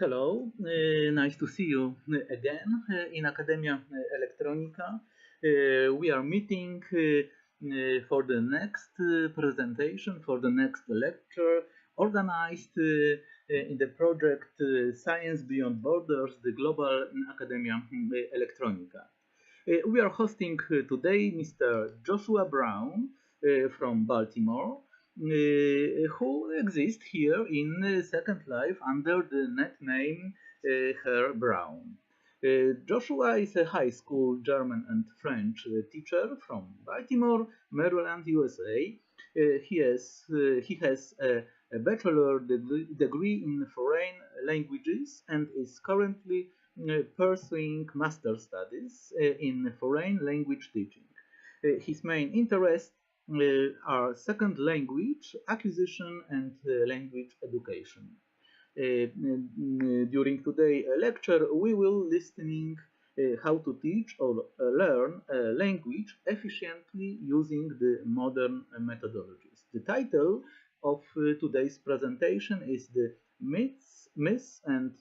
Hello, nice to see you again in Academia Electronica. We are meeting for the next presentation, for the next lecture, organized in the project Science Beyond Borders, the Global Academia Electronica. We are hosting today Mr. Joshua Brown from Baltimore, who exists here in Second Life under the net name HerrBrown. Joshua is a high school German and French teacher from Baltimore, Maryland, USA. He has a bachelor degree in foreign languages and is currently pursuing master studies in foreign language teaching. His main interests are second language acquisition and language education. During today's lecture, we will listening how to teach or learn a language efficiently using the modern methodologies. The title of today's presentation is the myths and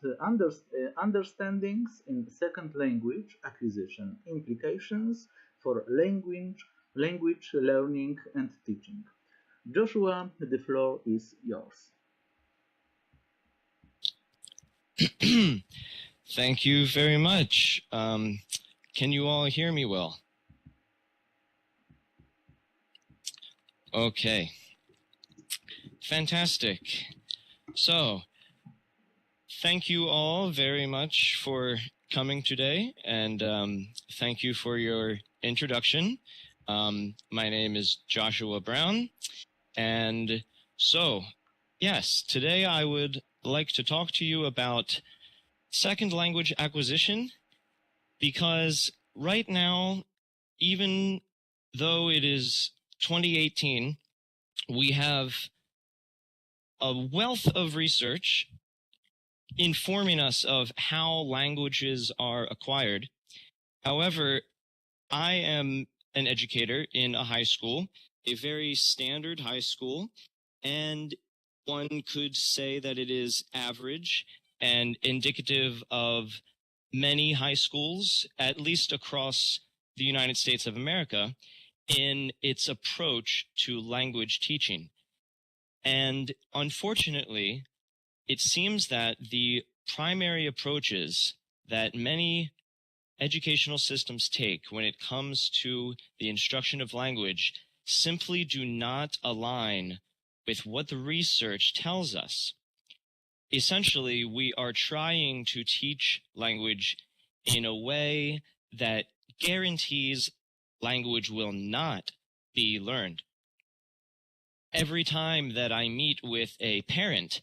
understandings in second language acquisition, implications for language learning and teaching. Joshua, the floor is yours. Thank you very much. Can you all hear me well? Okay. Fantastic. So, thank you all very much for coming today, and thank you for your introduction. My name is Joshua Brown, and so, yes, today I would like to talk to you about second language acquisition, because right now, even though it is 2018, we have a wealth of research informing us of how languages are acquired. However, I am an educator in a high school, a very standard high school, and one could say that it is average and indicative of many high schools, at least across the United States of America, in its approach to language teaching. And unfortunately, it seems that the primary approaches that many educational systems take when it comes to the instruction of language simply do not align with what the research tells us. Essentially, we are trying to teach language in a way that guarantees language will not be learned. Every time that I meet with a parent,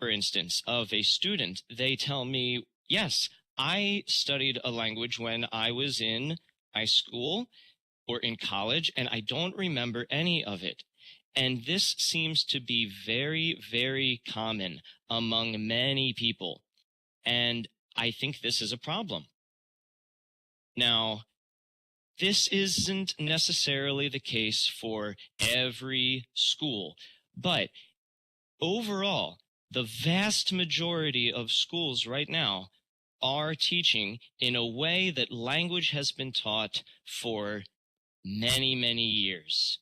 for instance, of a student, they tell me, yes, I studied a language when I was in high school or in college, and I don't remember any of it. And this seems to be very, very common among many people. And I think this is a problem. Now, this isn't necessarily the case for every school, but overall, the vast majority of schools right now are teaching in a way that language has been taught for many, many years.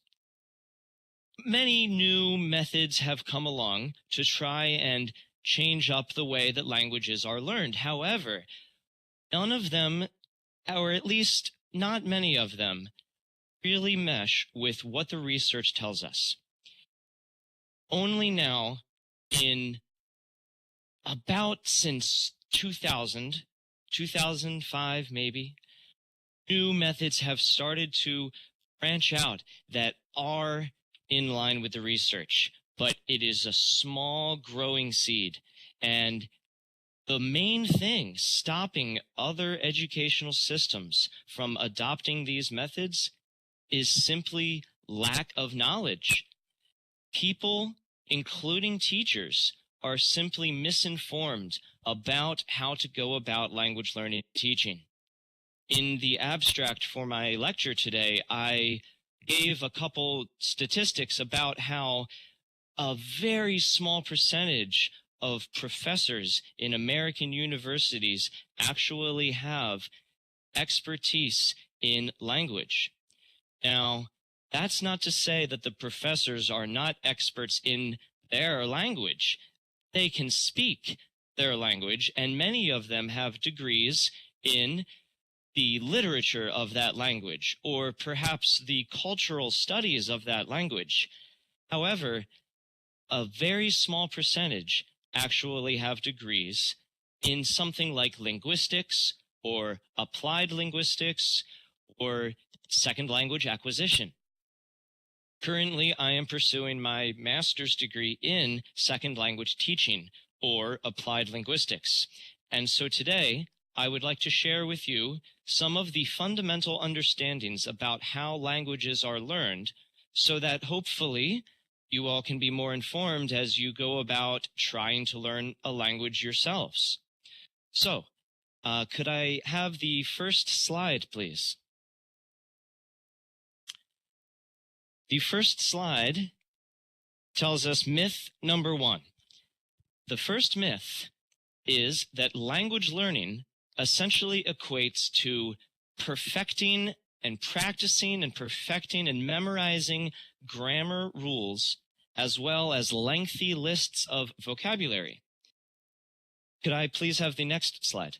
Many new methods have come along to try and change up the way that languages are learned. However, none of them, or at least not many of them, really mesh with what the research tells us. Only now, in about since 2000, 2005 maybe, new methods have started to branch out that are in line with the research, but it is a small growing seed. And the main thing stopping other educational systems from adopting these methods is simply lack of knowledge. People, including teachers, are simply misinformed about how to go about language learning and teaching. In the abstract for my lecture today, I gave a couple statistics about how a very small percentage of professors in American universities actually have expertise in language. Now, that's not to say that the professors are not experts in their language. They can speak their language, and many of them have degrees in the literature of that language, or perhaps the cultural studies of that language. However, a very small percentage actually have degrees in something like linguistics, or applied linguistics, or second language acquisition. Currently, I am pursuing my master's degree in second language teaching, or applied linguistics. And so today, I would like to share with you some of the fundamental understandings about how languages are learned, so that hopefully you all can be more informed as you go about trying to learn a language yourselves. So, could I have the first slide, please? The first slide tells us myth number 1. The first myth is that language learning essentially equates to perfecting and practicing and perfecting and memorizing grammar rules, as well as lengthy lists of vocabulary. Could I please have the next slide?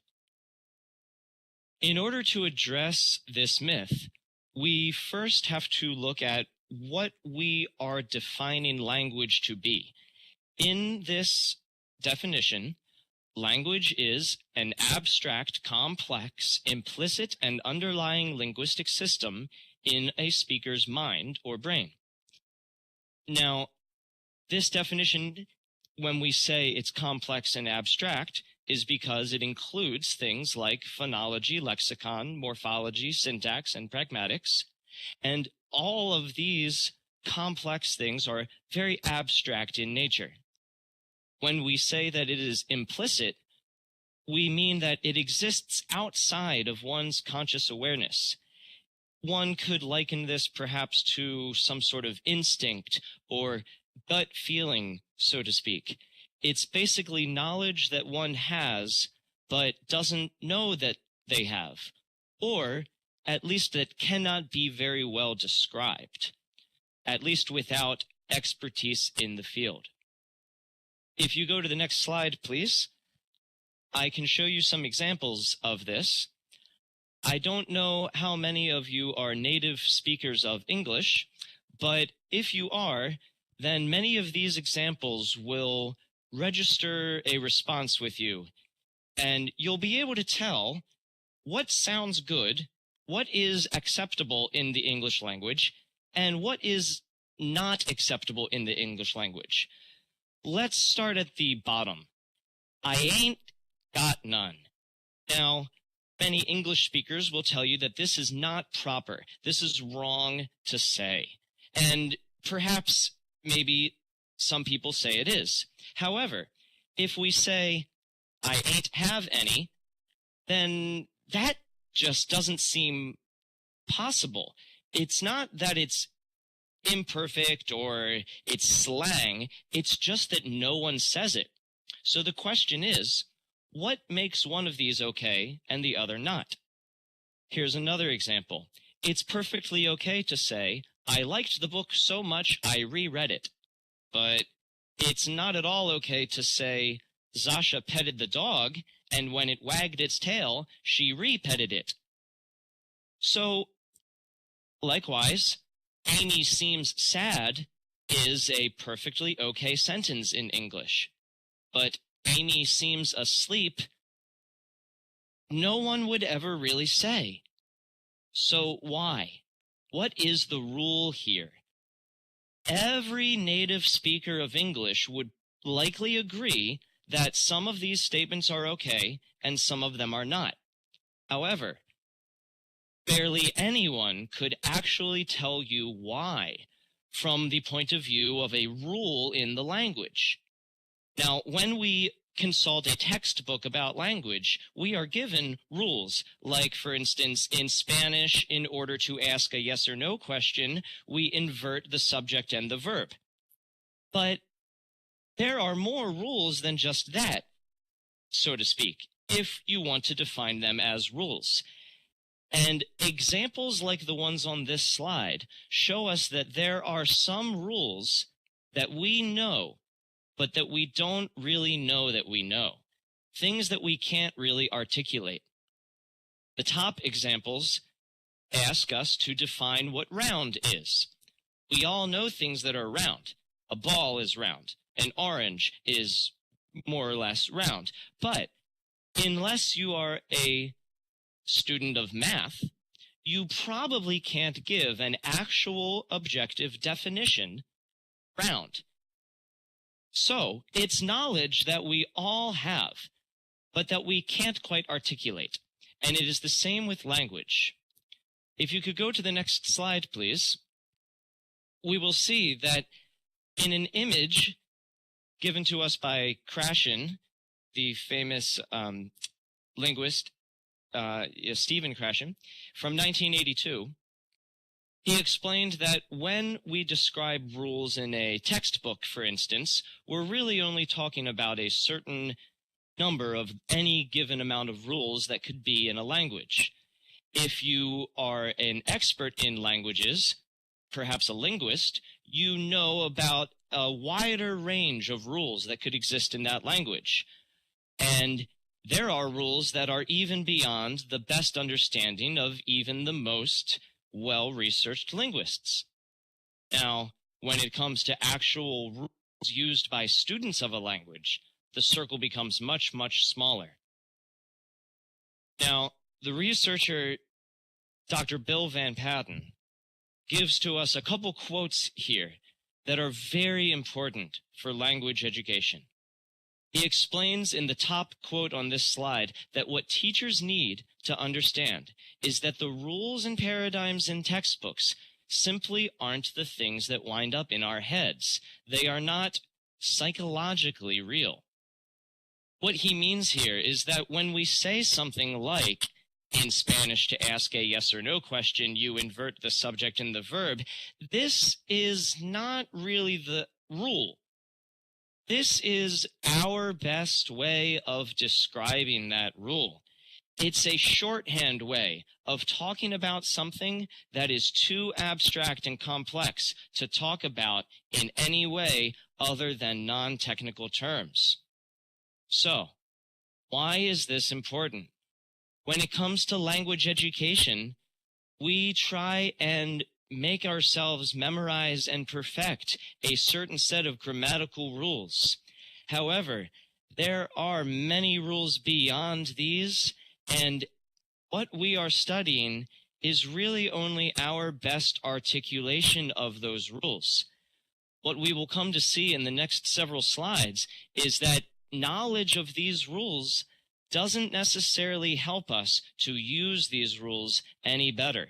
In order to address this myth, we first have to look at what we are defining language to be. In this definition, language is an abstract, complex, implicit, and underlying linguistic system in a speaker's mind or brain. Now, this definition, when we say it's complex and abstract, is because it includes things like phonology, lexicon, morphology, syntax, and pragmatics. And all of these complex things are very abstract in nature. When we say that it is implicit, we mean that it exists outside of one's conscious awareness. One could liken this perhaps to some sort of instinct or gut feeling, so to speak. It's basically knowledge that one has, but doesn't know that they have, or at least that cannot be very well described, at least without expertise in the field. If you go to the next slide, please, I can show you some examples of this. I don't know how many of you are native speakers of English, but if you are, then many of these examples will register a response with you, and you'll be able to tell what sounds good, what is acceptable in the English language, and what is not acceptable in the English language. Let's start at the bottom. I ain't got none. Now, many English speakers will tell you that this is not proper. This is wrong to say. And perhaps, maybe some people say it is. However, if we say, I ain't have any, then that just doesn't seem possible. It's not that it's imperfect or it's slang. It's just that no one says it. So the question is, what makes one of these okay and the other not? Here's another example. It's perfectly okay to say, I liked the book so much I reread it. But it's not at all okay to say, Zasha petted the dog, and when it wagged its tail, she re-petted it. So, likewise, Amy seems sad is a perfectly okay sentence in English. But Amy seems asleep, no one would ever really say. So why? What is the rule here? Every native speaker of English would likely agree that some of these statements are okay and some of them are not. However, barely anyone could actually tell you why from the point of view of a rule in the language. Now, when we consult a textbook about language, we are given rules. Like, for instance, in Spanish, in order to ask a yes or no question, we invert the subject and the verb. But there are more rules than just that, so to speak, if you want to define them as rules. And examples like the ones on this slide show us that there are some rules that we know, but that we don't really know that we know. Things that we can't really articulate. The top examples ask us to define what round is. We all know things that are round. A ball is round. An orange is more or less round. But unless you are a student of math, you probably can't give an actual objective definition round. So it's knowledge that we all have, but that we can't quite articulate. And it is the same with language. If you could go to the next slide, please, we will see that in an image given to us by Krashen, the famous linguist, Stephen Krashen, from 1982, he explained that when we describe rules in a textbook, for instance, we're really only talking about a certain number of any given amount of rules that could be in a language. If you are an expert in languages, perhaps a linguist, you know about a wider range of rules that could exist in that language. And there are rules that are even beyond the best understanding of even the most well-researched linguists. Now, when it comes to actual rules used by students of a language, the circle becomes much, much smaller. Now, the researcher, Dr. Bill Van Patten, gives to us a couple quotes here that are very important for language education. He explains in the top quote on this slide that what teachers need to understand is that the rules and paradigms in textbooks simply aren't the things that wind up in our heads. They are not psychologically real. What he means here is that when we say something like, in Spanish, to ask a yes or no question, you invert the subject and the verb, this is not really the rule. This is our best way of describing that rule. It's a shorthand way of talking about something that is too abstract and complex to talk about in any way other than non-technical terms. So, why is this important? When it comes to language education, we try and make ourselves memorize and perfect a certain set of grammatical rules. However, there are many rules beyond these, and what we are studying is really only our best articulation of those rules. What we will come to see in the next several slides is that knowledge of these rules doesn't necessarily help us to use these rules any better.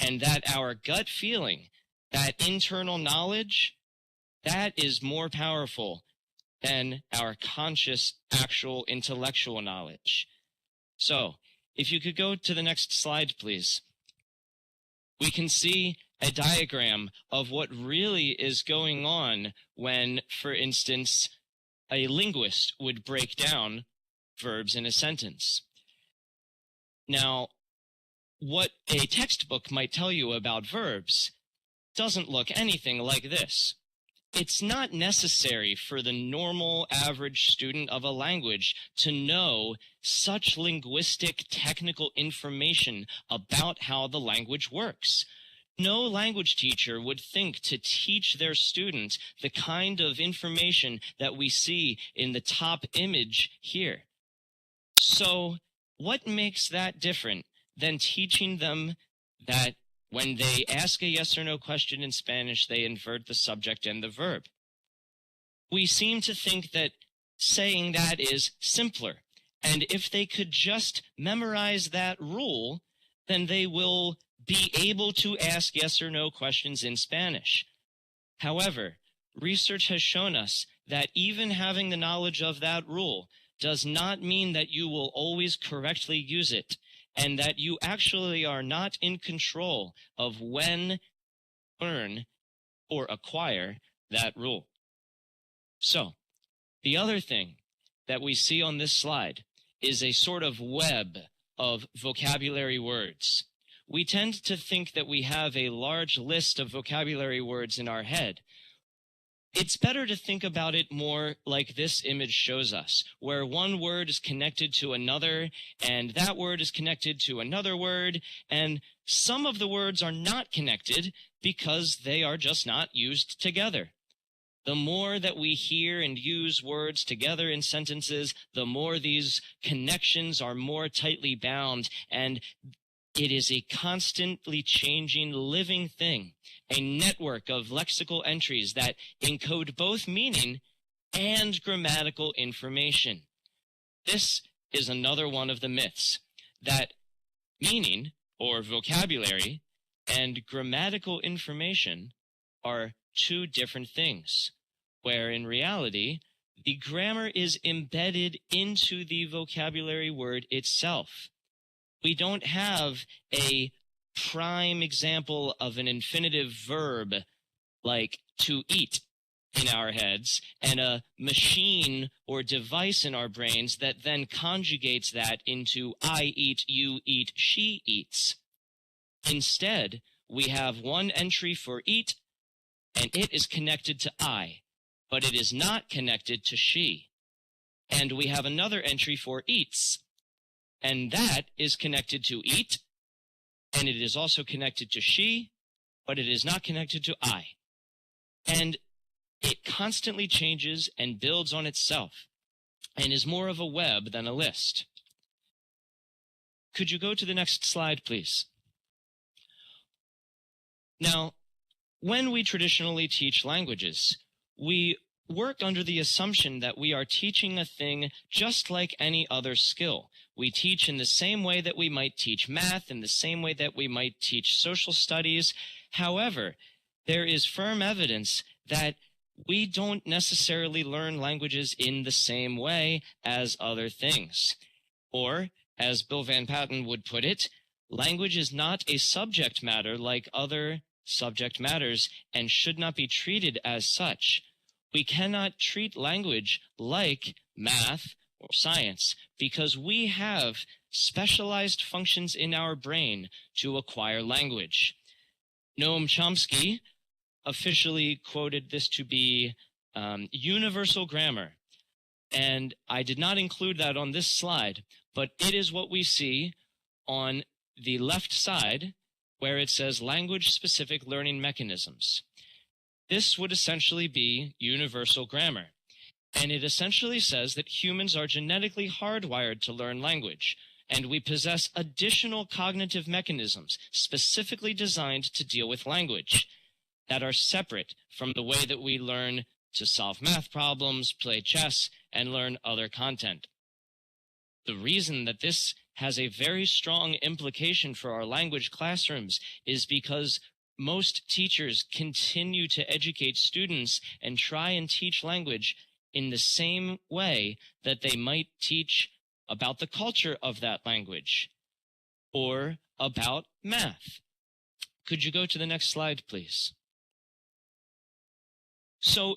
And that our gut feeling, that internal knowledge, that is more powerful than our conscious, actual intellectual knowledge. So, if you could go to the next slide, please. We can see a diagram of what really is going on when, for instance, a linguist would break down verbs in a sentence. Now, what a textbook might tell you about verbs doesn't look anything like this. It's not necessary for the normal average student of a language to know such linguistic technical information about how the language works. No language teacher would think to teach their students the kind of information that we see in the top image here. So, what makes that different than teaching them that when they ask a yes or no question in Spanish, they invert the subject and the verb? We seem to think that saying that is simpler, and if they could just memorize that rule, then they will be able to ask yes or no questions in Spanish. However, research has shown us that even having the knowledge of that rule does not mean that you will always correctly use it, and that you actually are not in control of when to learn or acquire that rule. So, The other thing that we see on this slide is a sort of web of vocabulary words. We tend to think that we have a large list of vocabulary words in our head. It's better to think about it more like this image shows us, where one word is connected to another, and that word is connected to another word, and some of the words are not connected because they are just not used together. The more that we hear and use words together in sentences, the more these connections are more tightly bound, and it is a constantly changing living thing, a network of lexical entries that encode both meaning and grammatical information. This is another one of the myths, that meaning, or vocabulary, and grammatical information are two different things, where in reality, the grammar is embedded into the vocabulary word itself. We don't have a prime example of an infinitive verb like to eat in our heads and a machine or device in our brains that then conjugates that into I eat, you eat, she eats. Instead, we have one entry for eat, and it is connected to I, but it is not connected to she. And we have another entry for eats, and that is connected to eat, and it is also connected to she, but it is not connected to I. And it constantly changes and builds on itself, and is more of a web than a list. Could you go to the next slide, please? Now, when we traditionally teach languages, we work under the assumption that we are teaching a thing just like any other skill. We teach in the same way that we might teach math, in the same way that we might teach social studies. However, there is firm evidence that we don't necessarily learn languages in the same way as other things. Or, as Bill Van Patten would put it, language is not a subject matter like other subject matters and should not be treated as such. We cannot treat language like math or science because we have specialized functions in our brain to acquire language. Noam Chomsky officially quoted this to be universal grammar. And I did not include that on this slide, but it is what we see on the left side where it says language-specific learning mechanisms. This would essentially be universal grammar. And it essentially says that humans are genetically hardwired to learn language, and we possess additional cognitive mechanisms specifically designed to deal with language that are separate from the way that we learn to solve math problems, play chess, and learn other content. The reason that this has a very strong implication for our language classrooms is because most teachers continue to educate students and try and teach language in the same way that they might teach about the culture of that language or about math. Could you go to the next slide, please? So,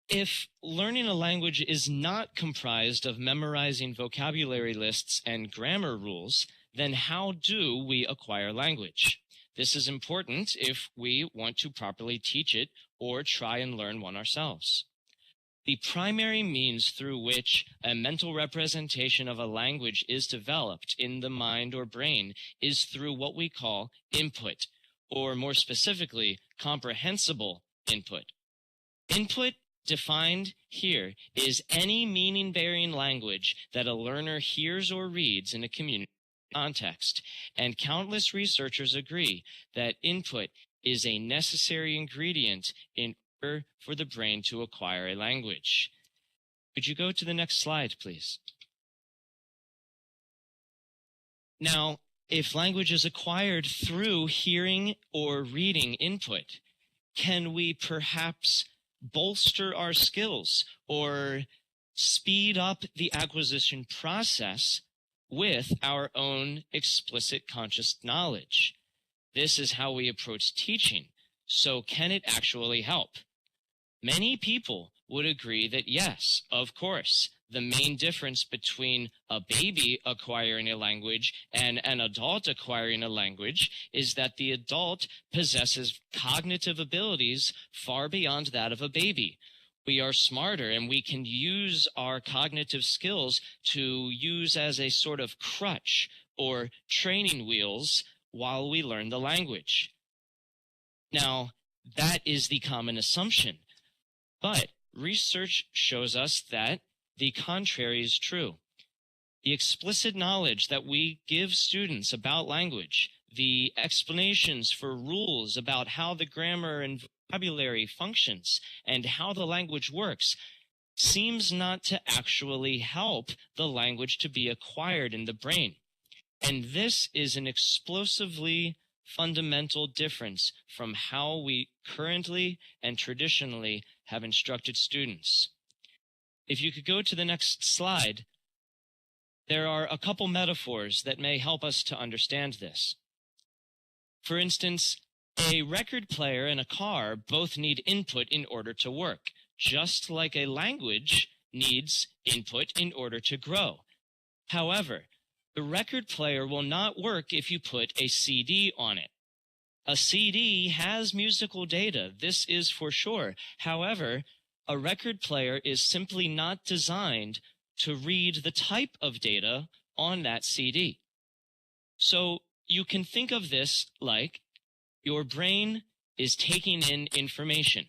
if learning a language is not comprised of memorizing vocabulary lists and grammar rules, then how do we acquire language? This is important if we want to properly teach it or try and learn one ourselves. The primary means through which a mental representation of a language is developed in the mind or brain is through what we call input, or more specifically, comprehensible input. Input, defined here, is any meaning-bearing language that a learner hears or reads in a community context, and countless researchers agree that input is a necessary ingredient in order for the brain to acquire a language. Could you go to the next slide, please? Now, if language is acquired through hearing or reading input, can we perhaps bolster our skills or speed up the acquisition process with our own explicit conscious knowledge? This is how we approach teaching. So can it actually help? Many people would agree that yes, of course, the main difference between a baby acquiring a language and an adult acquiring a language is that the adult possesses cognitive abilities far beyond that of a baby. We are smarter and we can use our cognitive skills to use as a sort of crutch or training wheels while we learn the language. Now, that is the common assumption, but research shows us that the contrary is true. The explicit knowledge that we give students about language, the explanations for rules about how the grammar and vocabulary functions and how the language works, seems not to actually help the language to be acquired in the brain. And this is an explosively fundamental difference from how we currently and traditionally have instructed students. If you could go to the next slide, there are a couple metaphors that may help us to understand this. For instance, a record player and a car both need input in order to work, just like a language needs input in order to grow. However, the record player will not work if you put a CD on it. A CD has musical data, this is for sure. However, a record player is simply not designed to read the type of data on that CD. So you can think of this like your brain is taking in information.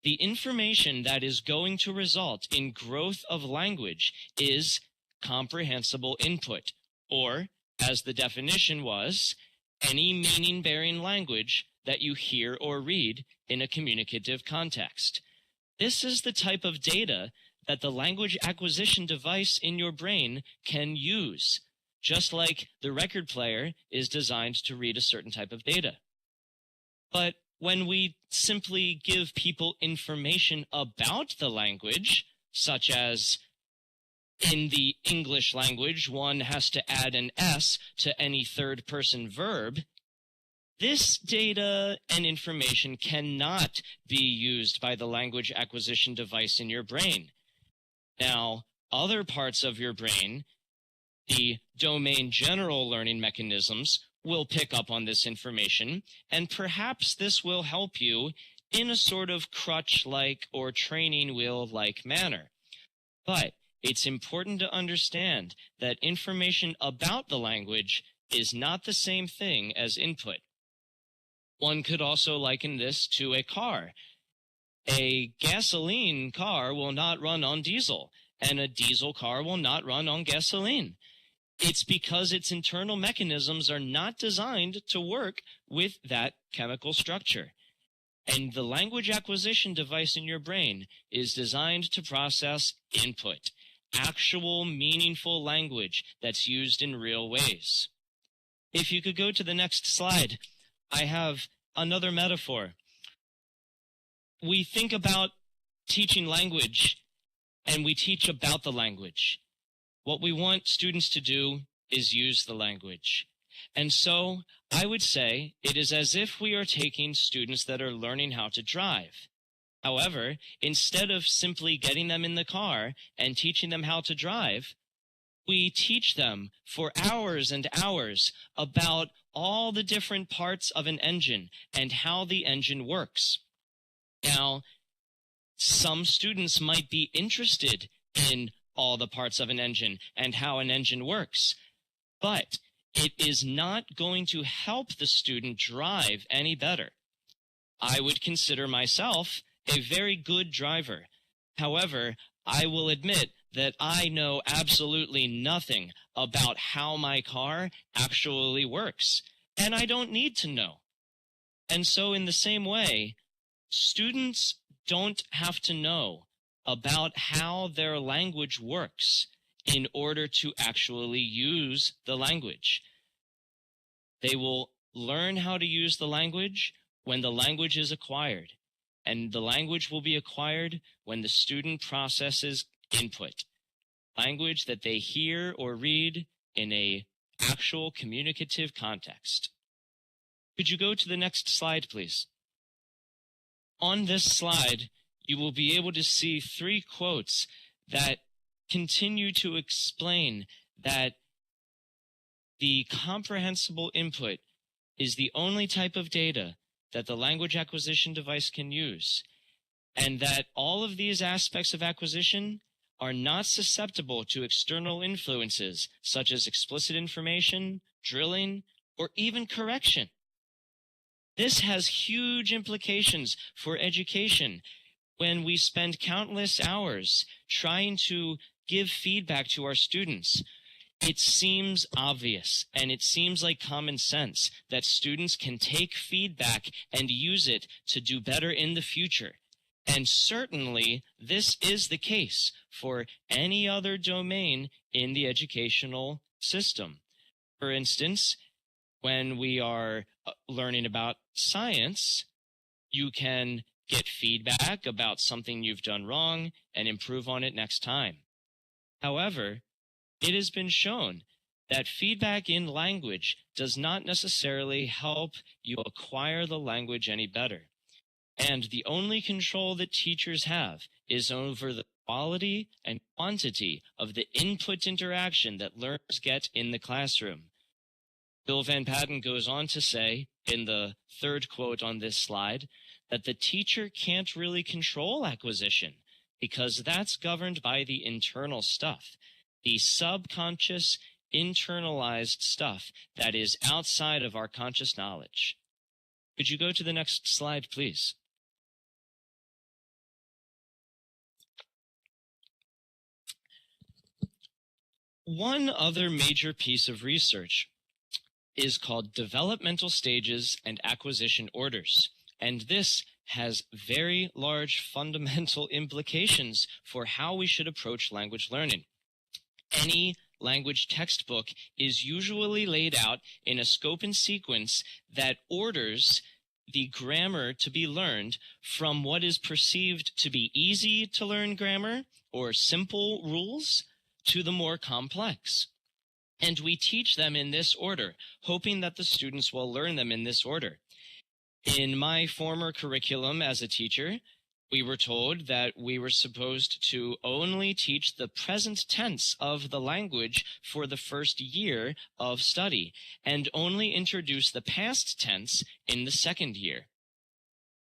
The information that is going to result in growth of language is comprehensible input, or, as the definition was, any meaning-bearing language that you hear or read in a communicative context. This is the type of data that the language acquisition device in your brain can use, just like the record player is designed to read a certain type of data. But when we simply give people information about the language, such as in the English language, one has to add an S to any third-person verb, this data and information cannot be used by the language acquisition device in your brain. Now, other parts of your brain, the domain general learning mechanisms, will pick up on this information, and perhaps this will help you in a sort of crutch-like or training wheel-like manner. But it's important to understand that information about the language is not the same thing as input. One could also liken this to a car. A gasoline car will not run on diesel, and a diesel car will not run on gasoline. It's because its internal mechanisms are not designed to work with that chemical structure. And the language acquisition device in your brain is designed to process input, actual meaningful language that's used in real ways. If you could go to the next slide, I have another metaphor. We think about teaching language, and we teach about the language. What we want students to do is use the language. And so I would say it is as if we are taking students that are learning how to drive. However, instead of simply getting them in the car and teaching them how to drive, we teach them for hours and hours about all the different parts of an engine and how the engine works. Now, some students might be interested in all the parts of an engine and how an engine works, but it is not going to help the student drive any better. I would consider myself a very good driver. However, I will admit that I know absolutely nothing about how my car actually works, and I don't need to know. And so in the same way, students don't have to know about how their language works in order to actually use the language. They will learn how to use the language when the language is acquired, and the language will be acquired when the student processes input, language that they hear or read in an actual communicative context. Could you go to the next slide, please? On this slide, you will be able to see 3 quotes that continue to explain that the comprehensible input is the only type of data that the language acquisition device can use, and that all of these aspects of acquisition are not susceptible to external influences such as explicit information, drilling, or even correction. This has huge implications for education when we spend countless hours trying to give feedback to our students. It seems obvious, and it seems like common sense that students can take feedback and use it to do better in the future. And certainly, this is the case for any other domain in the educational system. For instance, when we are learning about science, you can get feedback about something you've done wrong and improve on it next time. However, it has been shown that feedback in language does not necessarily help you acquire the language any better. And the only control that teachers have is over the quality and quantity of the input interaction that learners get in the classroom. Bill Van Patten goes on to say, in the 3rd quote on this slide, that the teacher can't really control acquisition because that's governed by the internal stuff, the subconscious, internalized stuff that is outside of our conscious knowledge. Could you go to the next slide, please? One other major piece of research is called developmental stages and acquisition orders, and this has very large fundamental implications for how we should approach language learning. Any language textbook is usually laid out in a scope and sequence that orders the grammar to be learned from what is perceived to be easy to learn grammar or simple rules to the more complex. And we teach them in this order, hoping that the students will learn them in this order. In my former curriculum as a teacher, we were told that we were supposed to only teach the present tense of the language for the first year of study, and only introduce the past tense in the 2nd year.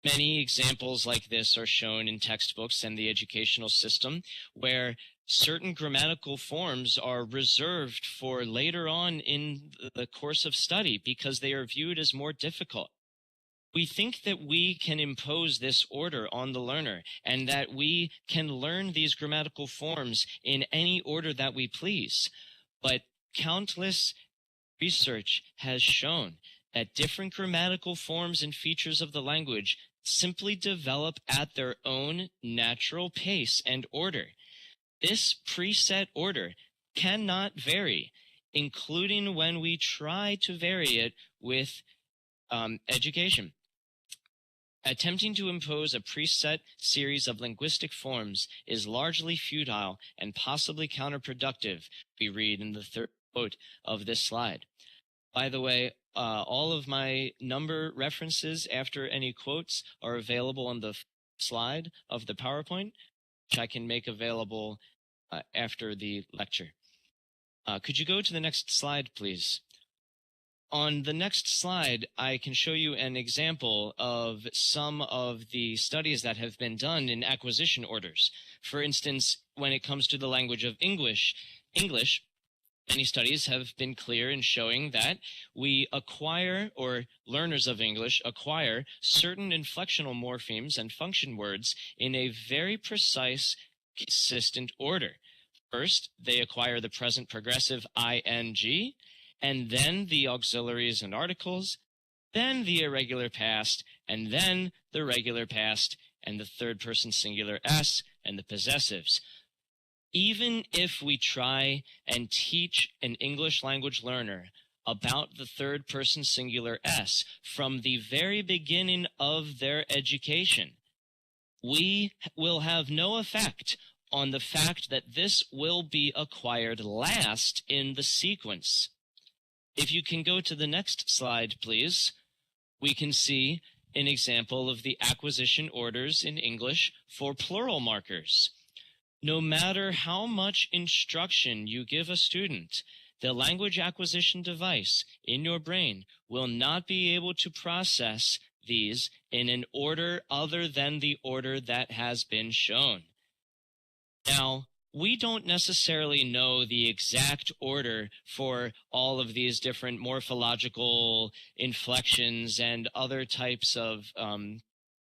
Many examples like this are shown in textbooks and the educational system, where certain grammatical forms are reserved for later on in the course of study because they are viewed as more difficult. We think that we can impose this order on the learner and that we can learn these grammatical forms in any order that we please. But countless research has shown that different grammatical forms and features of the language simply develop at their own natural pace and order. This preset order cannot vary, including when we try to vary it with education. Attempting to impose a preset series of linguistic forms is largely futile and possibly counterproductive, we read in the 3rd quote of this slide. By the way, all of my number references after any quotes are available on the slide of the PowerPoint, which I can make available after the lecture. Could you go to the next slide, please? On the next slide, I can show you an example of some of the studies that have been done in acquisition orders. For instance, when it comes to the language of English, many studies have been clear in showing that we acquire, or learners of English acquire, certain inflectional morphemes and function words in a very precise, consistent order. First, they acquire the present progressive ing, and then the auxiliaries and articles, then the irregular past, and then the regular past, and the 3rd person singular s, and the possessives. Even if we try and teach an English language learner about the 3rd person singular s from the very beginning of their education, we will have no effect on the fact that this will be acquired last in the sequence. If you can go to the next slide, please, we can see an example of the acquisition orders in English for plural markers. No matter how much instruction you give a student, the language acquisition device in your brain will not be able to process these in an order other than the order that has been shown. Now, we don't necessarily know the exact order for all of these different morphological inflections and other types of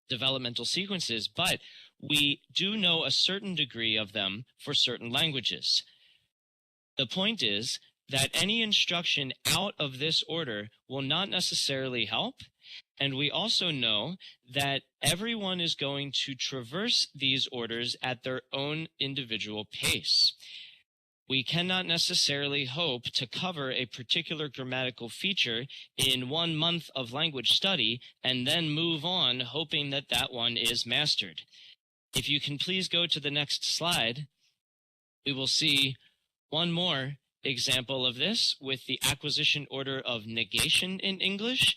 developmental sequences, but we do know a certain degree of them for certain languages. The point is that any instruction out of this order will not necessarily help, and we also know that everyone is going to traverse these orders at their own individual pace. We cannot necessarily hope to cover a particular grammatical feature in 1 month of language study and then move on hoping that that one is mastered. If you can please go to the next slide, we will see one more example of this with the acquisition order of negation in English.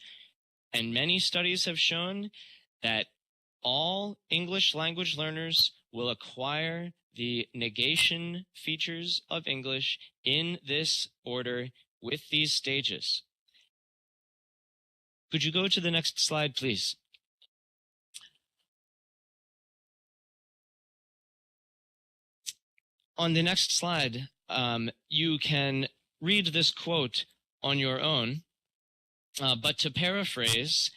And many studies have shown that all English language learners will acquire the negation features of English in this order with these stages. Could you go to the next slide, please? On the next slide, you can read this quote on your own. But to paraphrase,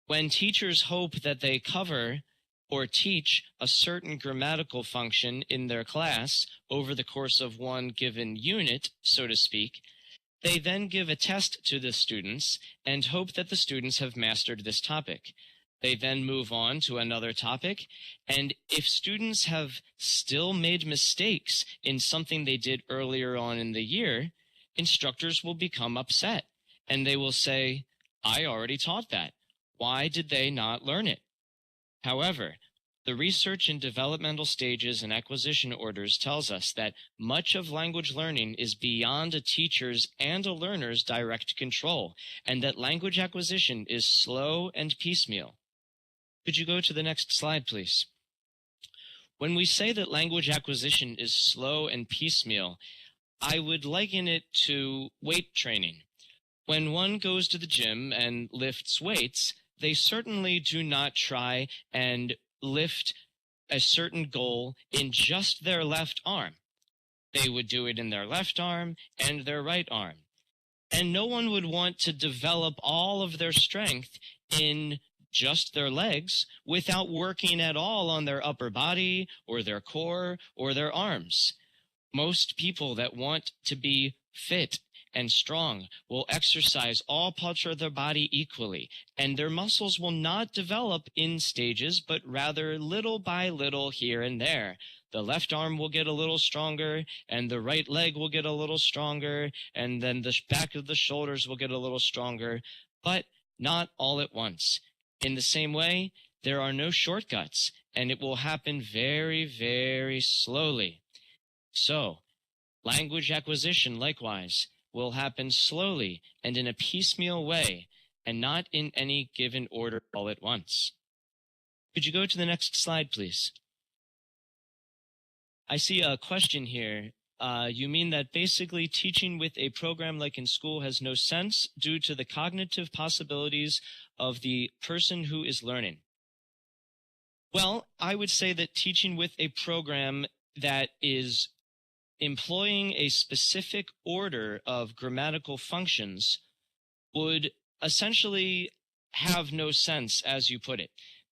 when teachers hope that they cover or teach a certain grammatical function in their class over the course of one given unit, so to speak, they then give a test to the students and hope that the students have mastered this topic. They then move on to another topic, and if students have still made mistakes in something they did earlier on in the year, instructors will become upset. And they will say, I already taught that. Why did they not learn it? However, the research in developmental stages and acquisition orders tells us that much of language learning is beyond a teacher's and a learner's direct control, and that language acquisition is slow and piecemeal. Could you go to the next slide, please? When we say that language acquisition is slow and piecemeal, I would liken it to weight training. When one goes to the gym and lifts weights, they certainly do not try and lift a certain goal in just their left arm. They would do it in their left arm and their right arm. And no one would want to develop all of their strength in just their legs without working at all on their upper body or their core or their arms. Most people that want to be fit and strong will exercise all parts of their body equally, and their muscles will not develop in stages, but rather little by little here and there. The left arm will get a little stronger, and the right leg will get a little stronger, and then the back of the shoulders will get a little stronger, but not all at once. In the same way, there are no shortcuts, and it will happen very, very slowly. So, language acquisition, likewise, will happen slowly and in a piecemeal way, and not in any given order all at once. Could you go to the next slide, please? I see a question here. You mean that basically teaching with a program like in school has no sense due to the cognitive possibilities of the person who is learning? Well, I would say that teaching with a program that is employing a specific order of grammatical functions would essentially have no sense, as you put it,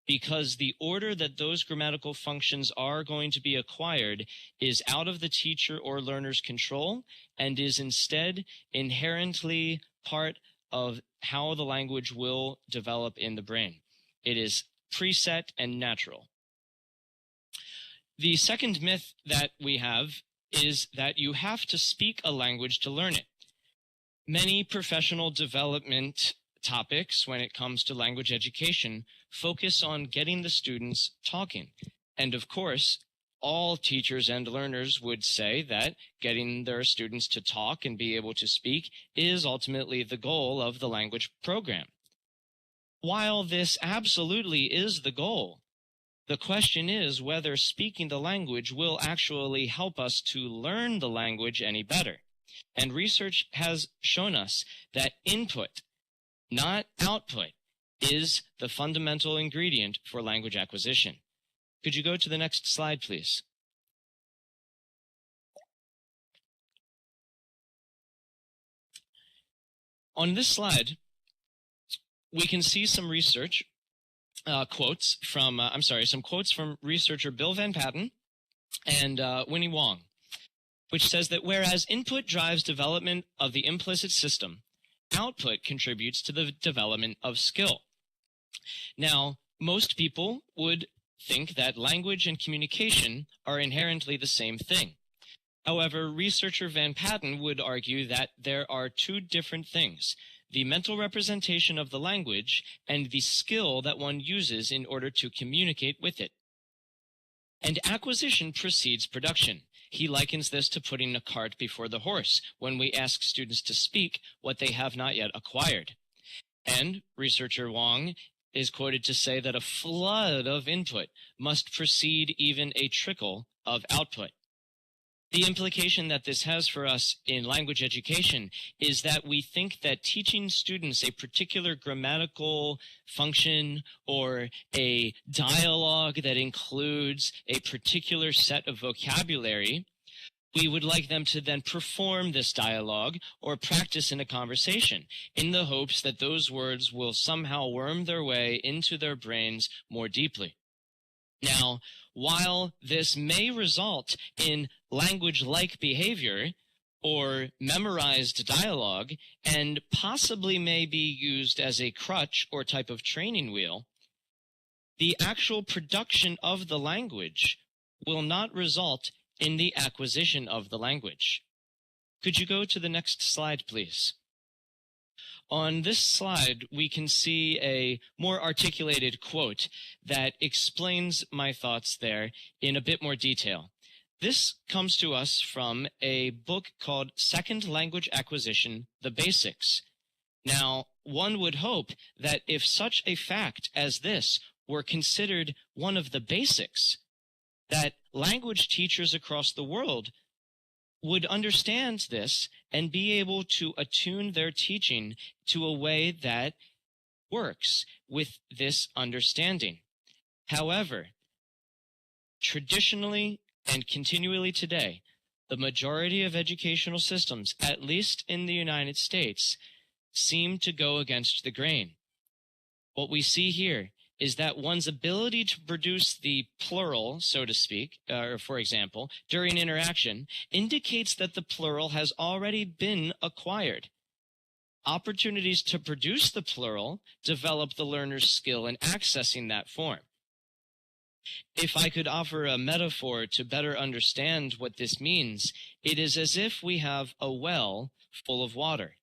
because the order that those grammatical functions are going to be acquired is out of the teacher or learner's control and is instead inherently part of how the language will develop in the brain. It is preset and natural. The second myth that we have is that you have to speak a language to learn it. Many professional development topics when it comes to language education focus on getting the students talking. And of course, all teachers and learners would say that getting their students to talk and be able to speak is ultimately the goal of the language program. while this absolutely is the goal, the question is whether speaking the language will actually help us to learn the language any better. And research has shown us that input, not output, is the fundamental ingredient for language acquisition. Could you go to the next slide, please? On this slide, we can see some research quotes from, some quotes from researcher Bill Van Patten and Winnie Wong, which says that whereas input drives development of the implicit system, output contributes to the development of skill. Now, most people would think that language and communication are inherently the same thing. However, researcher Van Patten would argue that there are two different things: the mental representation of the language and the skill that one uses in order to communicate with it. And acquisition precedes production. He likens this to putting a cart before the horse when we ask students to speak what they have not yet acquired. And researcher Wong is quoted to say that a flood of input must precede even a trickle of output. The implication that this has for us in language education is that we think that teaching students a particular grammatical function or a dialogue that includes a particular set of vocabulary, we would like them to then perform this dialogue or practice in a conversation in the hopes that those words will somehow worm their way into their brains more deeply. Now, while this may result in language-like behavior or memorized dialogue and possibly may be used as a crutch or type of training wheel, the actual production of the language will not result in the acquisition of the language. Could you go to the next slide, please? On this slide, we can see a more articulated quote that explains my thoughts there in a bit more detail. This comes to us from a book called Second Language Acquisition, The Basics. Now, one would hope that if such a fact as this were considered one of the basics, that language teachers across the world would understand this and be able to attune their teaching to a way that works with this understanding. However, traditionally and continually today, the majority of educational systems, at least in the United States, seem to go against the grain. What we see here is that one's ability to produce the plural, so to speak, or for example, during interaction, indicates that the plural has already been acquired. Opportunities to produce the plural develop the learner's skill in accessing that form. If I could offer a metaphor to better understand what this means, it is as if we have a well full of water.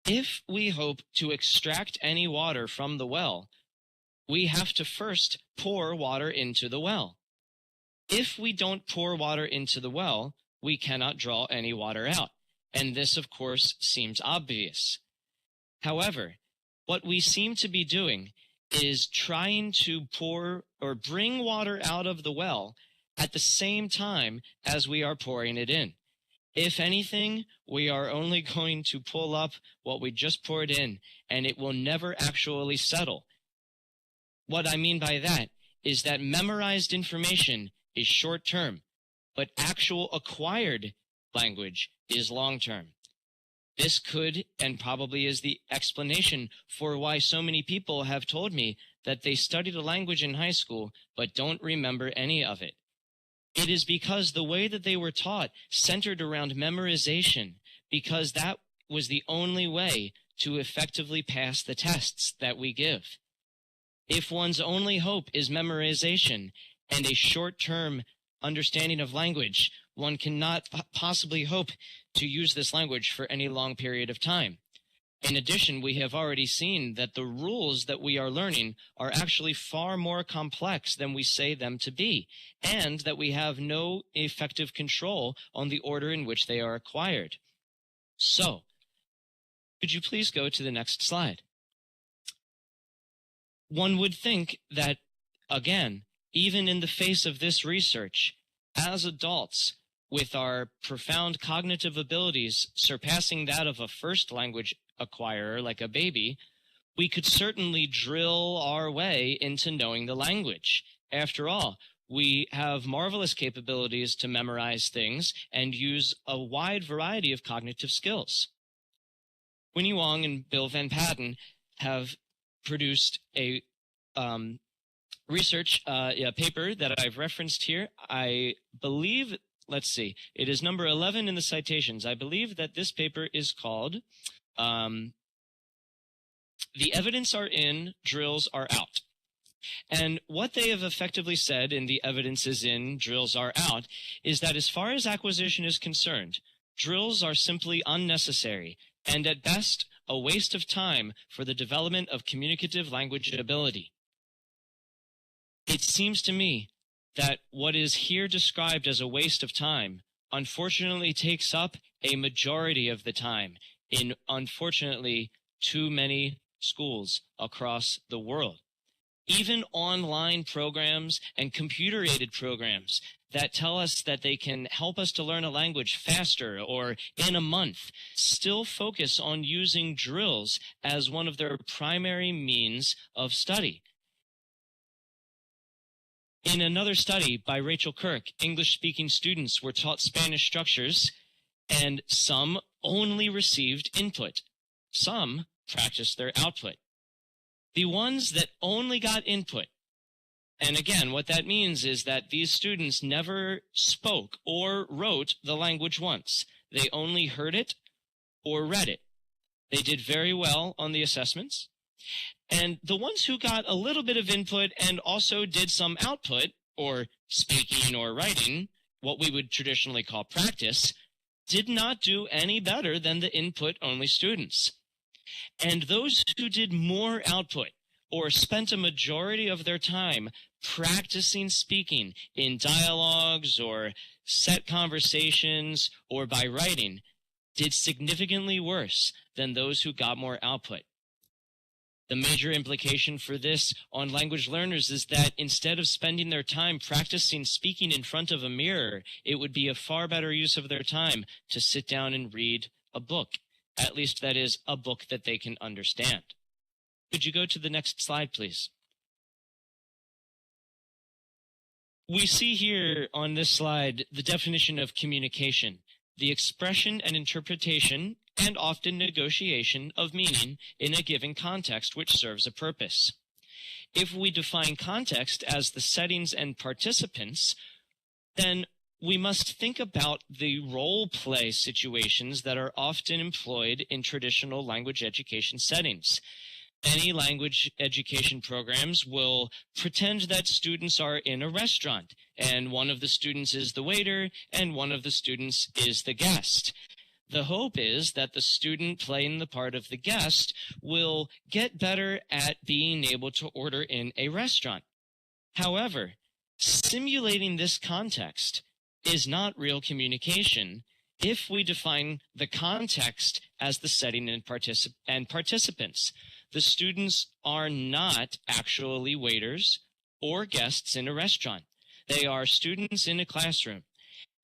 If we hope to extract any water from the well, we have to first pour water into the well. If we don't pour water into the well, we cannot draw any water out. And this, of course, seems obvious. However, what we seem to be doing is trying to pour or bring water out of the well at the same time as we are pouring it in. If anything, we are only going to pull up what we just poured in, and it will never actually settle. What I mean by that is that memorized information is short-term, but actual acquired language is long-term. This could and probably is the explanation for why so many people have told me that they studied a language in high school but don't remember any of it. It is because the way that they were taught centered around memorization, because that was the only way to effectively pass the tests that we give. If one's only hope is memorization and a short-term understanding of language, one cannot possibly hope to use this language for any long period of time. In addition, we have already seen that the rules that we are learning are actually far more complex than we say them to be, and that we have no effective control on the order in which they are acquired. So, could you please go to the next slide? one would think that, again, even in the face of this research, as adults, with our profound cognitive abilities surpassing that of a first language acquirer like a baby, we could certainly drill our way into knowing the language. After all, we have marvelous capabilities to memorize things and use a wide variety of cognitive skills. Winnie Wong and Bill Van Patten have produced a research paper that I've referenced here. I believe, let's see, it is number 11 in the citations. I believe that this paper is called The Evidence Are In, Drills Are Out. And what they have effectively said in The Evidence Is In, Drills Are Out is that as far as acquisition is concerned, drills are simply unnecessary and at best a waste of time for the development of communicative language ability. It seems to me that what is here described as a waste of time unfortunately takes up a majority of the time in, unfortunately, too many schools across the world. Even online programs and computer-aided programs that tell us that they can help us to learn a language faster or in a month still focus on using drills as one of their primary means of study. In another study by Rachel Kirk, English-speaking students were taught Spanish structures, and some only received input. Some practiced their output. The ones that only got input, and again, what that means is that these students never spoke or wrote the language once. They only heard it or read it. They did very well on the assessments. And the ones who got a little bit of input and also did some output, or speaking or writing, what we would traditionally call practice, did not do any better than the input-only students. And those who did more output or spent a majority of their time practicing speaking in dialogues or set conversations or by writing did significantly worse than those who got more output. The major implication for this on language learners is that instead of spending their time practicing speaking in front of a mirror, it would be a far better use of their time to sit down and read a book. At least that is a book that they can understand. Could you go to the next slide, please? We see here on this slide the definition of communication, the expression and interpretation and often negotiation of meaning in a given context which serves a purpose. If we define context as the settings and participants, then we must think about the role play situations that are often employed in traditional language education settings. Many language education programs will pretend that students are in a restaurant, and one of the students is the waiter, and one of the students is the guest. The hope is that the student playing the part of the guest will get better at being able to order in a restaurant. However, simulating this context is not real communication if we define the context as the setting and participants. The students are not actually waiters or guests in a restaurant. They are students in a classroom.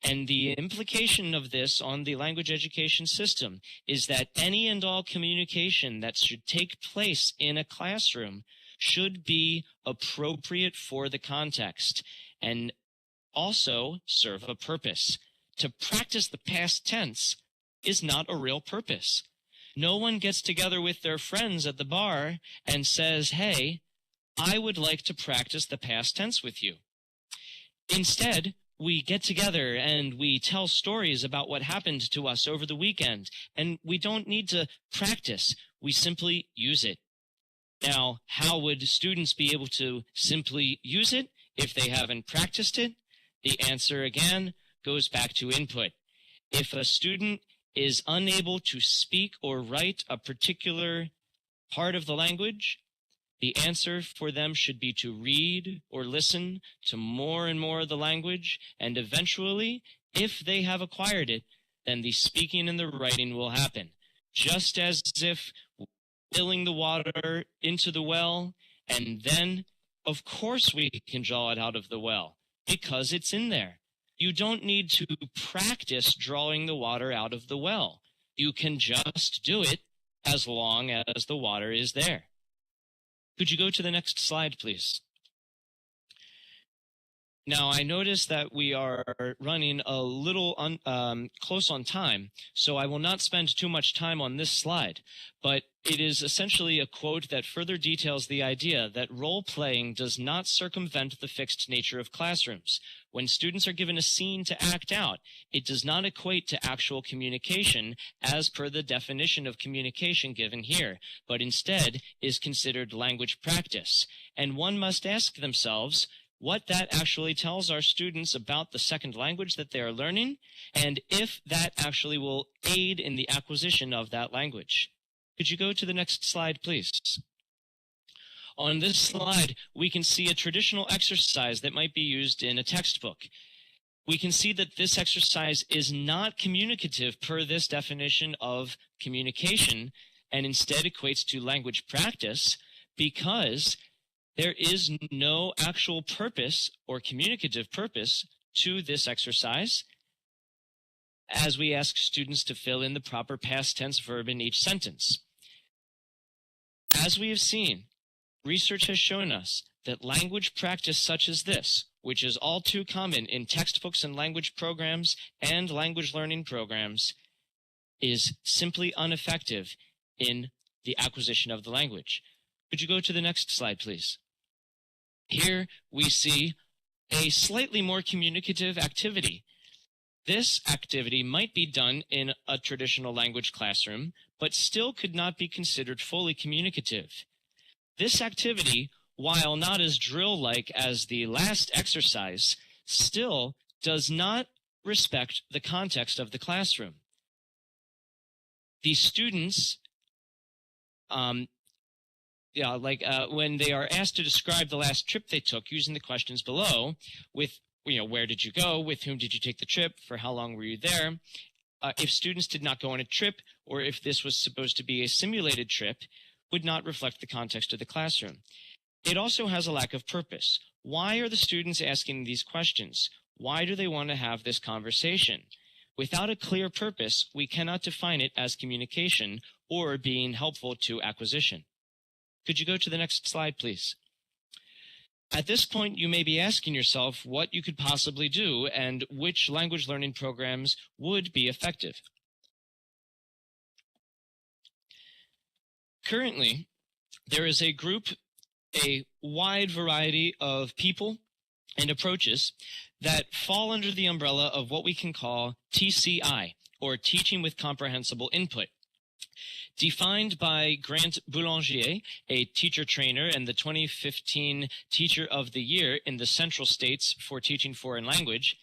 And the implication of this on the language education system is that any and all communication that should take place in a classroom should be appropriate for the context and also serve a purpose. To practice the past tense is not a real purpose. No one gets together with their friends at the bar and says, "Hey, I would like to practice the past tense with you." Instead, we get together and we tell stories about what happened to us over the weekend, and we don't need to practice. We simply use it. Now, how would students be able to simply use it if they haven't practiced it? The answer, again, goes back to input. If a student is unable to speak or write a particular part of the language, the answer for them should be to read or listen to more and more of the language, and eventually, if they have acquired it, then the speaking and the writing will happen. Just as if filling the water into the well And then, of course, we can draw it out of the well because it's in there. You don't need to practice drawing the water out of the well. You can just do it as long as the water is there. Could you go to the next slide, please? Now, I notice that we are running a little close on time, so I will not spend too much time on this slide, but it is essentially a quote that further details the idea that role-playing does not circumvent the fixed nature of classrooms. When students are given a scene to act out, it does not equate to actual communication as per the definition of communication given here, but instead is considered language practice. And one must ask themselves what that actually tells our students about the second language that they are learning, and if that actually will aid in the acquisition of that language. Could you go to the next slide, please? On this slide, we can see a traditional exercise that might be used in a textbook. We can see that this exercise is not communicative per this definition of communication, and instead equates to language practice because there is no actual purpose or communicative purpose to this exercise, as we ask students to fill in the proper past tense verb in each sentence. As we have seen, research has shown us that language practice such as this, which is all too common in textbooks and language programs and language learning programs, is simply ineffective in the acquisition of the language. Could you go to the next slide, please? Here we see a slightly more communicative activity. This activity might be done in a traditional language classroom, but still could not be considered fully communicative. This activity, while not as drill-like as the last exercise, still does not respect the context of the classroom. The students when they are asked to describe the last trip they took using the questions below with, where did you go? With whom did you take the trip? For how long were you there? If students did not go on a trip, or if this was supposed to be a simulated trip, would not reflect the context of the classroom. It also has a lack of purpose. Why are the students asking these questions? Why do they want to have this conversation? Without a clear purpose, we cannot define it as communication or being helpful to acquisition. Could you go to the next slide, please? At this point, you may be asking yourself what you could possibly do and which language learning programs would be effective. Currently, there is a wide variety of people and approaches that fall under the umbrella of what we can call TCI, or Teaching with Comprehensible Input. Defined by Grant Boulanger, a teacher trainer and the 2015 Teacher of the Year in the Central States for Teaching Foreign Language,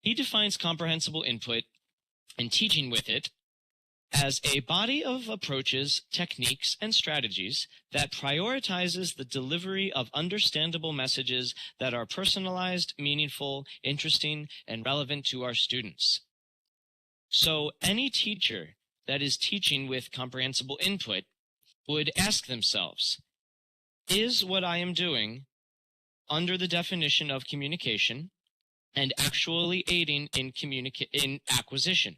he defines comprehensible input and teaching with it as a body of approaches, techniques, and strategies that prioritizes the delivery of understandable messages that are personalized, meaningful, interesting, and relevant to our students. So any teacher that is teaching with comprehensible input would ask themselves, is what I am doing under the definition of communication and actually aiding in acquisition?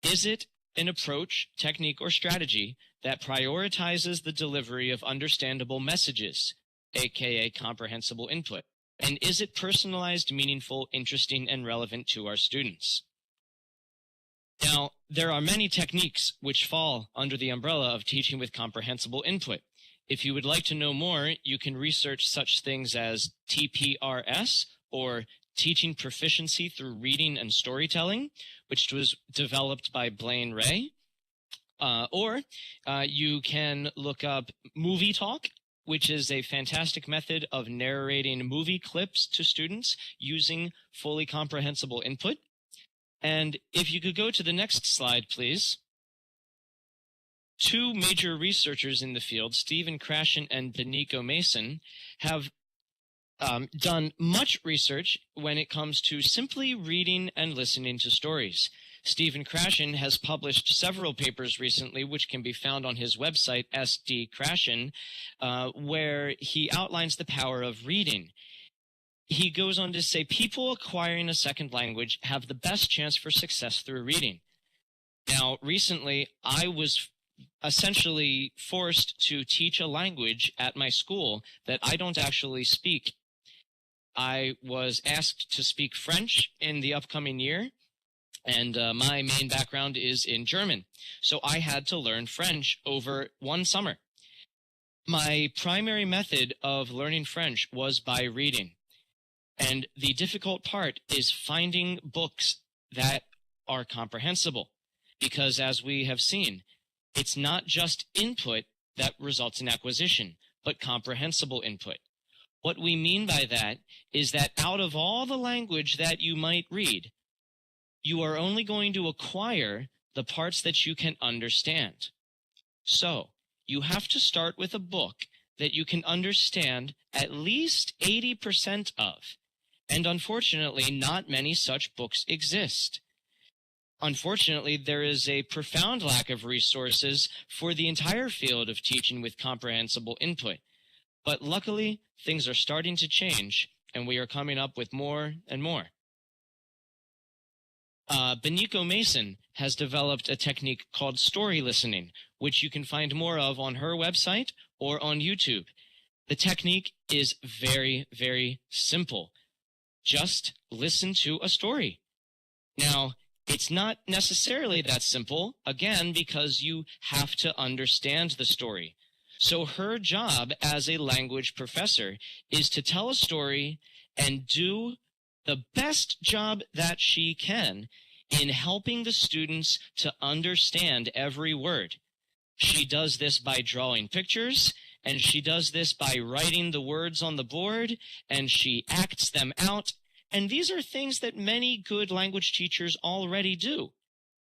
Is it an approach, technique, or strategy that prioritizes the delivery of understandable messages, aka comprehensible input? And is it personalized, meaningful, interesting, and relevant to our students? Now, there are many techniques which fall under the umbrella of teaching with comprehensible input. If you would like to know more, you can research such things as TPRS, or Teaching Proficiency Through Reading and Storytelling, which was developed by Blaine Ray. Or you can look up Movie Talk, which is a fantastic method of narrating movie clips to students using fully comprehensible input. And if you could go to the next slide, please. Two major researchers in the field, Stephen Krashen and Benico Mason, have done much research when it comes to simply reading and listening to stories. Stephen Krashen has published several papers recently, which can be found on his website, SD Krashen, where he outlines the power of reading. He goes on to say people acquiring a second language have the best chance for success through reading. Now, recently, I was essentially forced to teach a language at my school that I don't actually speak. I was asked to speak French in the upcoming year, and my main background is in German. So I had to learn French over one summer. My primary method of learning French was by reading. And the difficult part is finding books that are comprehensible. Because as we have seen, it's not just input that results in acquisition, but comprehensible input. What we mean by that is that out of all the language that you might read, you are only going to acquire the parts that you can understand. So, you have to start with a book that you can understand at least 80% of. And unfortunately, not many such books exist. Unfortunately, there is a profound lack of resources for the entire field of teaching with comprehensible input. But luckily, things are starting to change, and we are coming up with more and more. Beniko Mason has developed a technique called story listening, which you can find more of on her website or on YouTube. The technique is very, very simple. Just listen to a story. Now, it's not necessarily that simple, again, because you have to understand the story. So her job as a language professor is to tell a story and do the best job that she can in helping the students to understand every word. She does this by drawing pictures, and she does this by writing the words on the board, and she acts them out. And these are things that many good language teachers already do.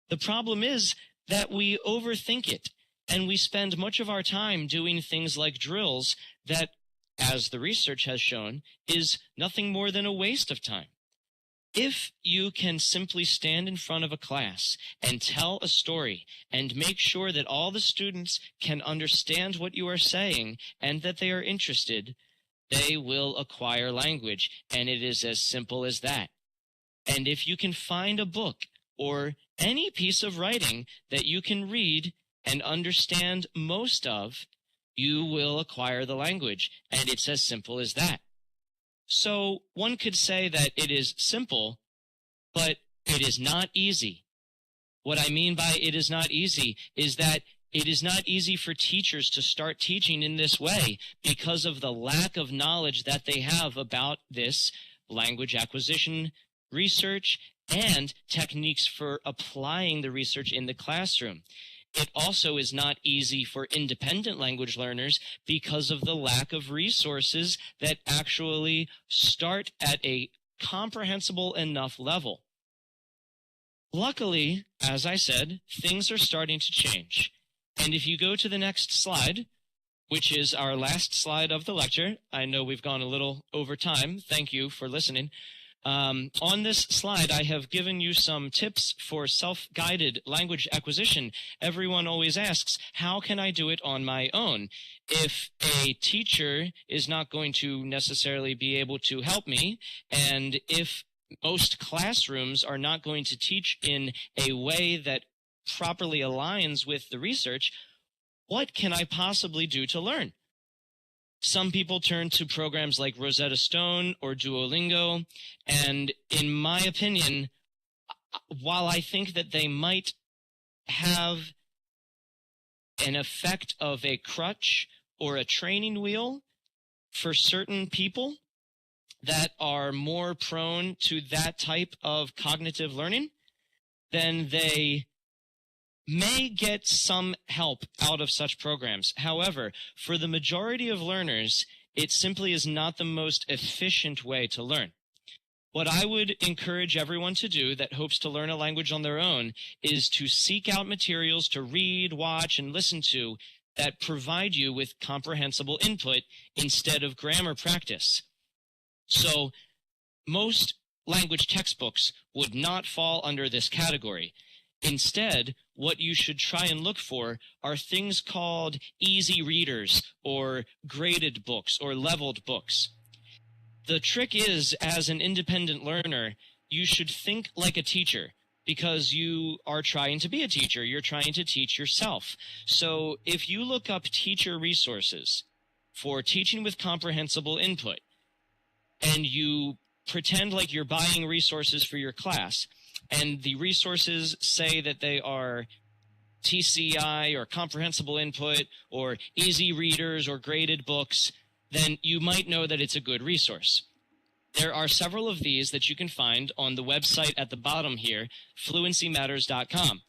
The problem is that we overthink it, and we spend much of our time doing things like drills that, as the research has shown, is nothing more than a waste of time. If you can simply stand in front of a class and tell a story and make sure that all the students can understand what you are saying and that they are interested, they will acquire language, and it is as simple as that. And if you can find a book or any piece of writing that you can read and understand most of, you will acquire the language, and it's as simple as that. So one could say that it is simple, but it is not easy. What I mean by it is not easy is that it is not easy for teachers to start teaching in this way because of the lack of knowledge that they have about this language acquisition research and techniques for applying the research in the classroom. It also is not easy for independent language learners because of the lack of resources that actually start at a comprehensible enough level. Luckily, as I said, things are starting to change. And if you go to the next slide, which is our last slide of the lecture, I know we've gone a little over time. Thank you for listening. On this slide, I have given you some tips for self-guided language acquisition. Everyone always asks, how can I do it on my own? If a teacher is not going to necessarily be able to help me, and if most classrooms are not going to teach in a way that properly aligns with the research, what can I possibly do to learn? Some people turn to programs like Rosetta Stone or Duolingo, and in my opinion, while I think that they might have an effect of a crutch or a training wheel for certain people that are more prone to that type of cognitive learning, then they may get some help out of such programs. However, for the majority of learners, it simply is not the most efficient way to learn. What I would encourage everyone to do that hopes to learn a language on their own is to seek out materials to read, watch, and listen to that provide you with comprehensible input instead of grammar practice. So most language textbooks would not fall under this category. Instead, what you should try and look for are things called easy readers or graded books or leveled books. The trick is, as an independent learner, you should think like a teacher because you are trying to be a teacher. You're trying to teach yourself. So if you look up teacher resources for teaching with comprehensible input and you pretend like you're buying resources for your class, and the resources say that they are TCI or comprehensible input or easy readers or graded books, then you might know that it's a good resource. There are several of these that you can find on the website at the bottom here, fluencymatters.com.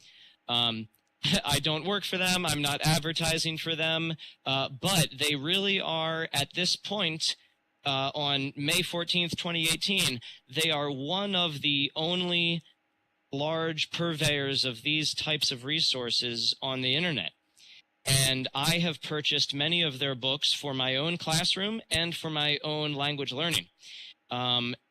I don't work for them. I'm not advertising for them, but they really are, at this point, on May 14th, 2018, they are one of the only large purveyors of these types of resources on the internet. And I have purchased many of their books for my own classroom and for my own language learning.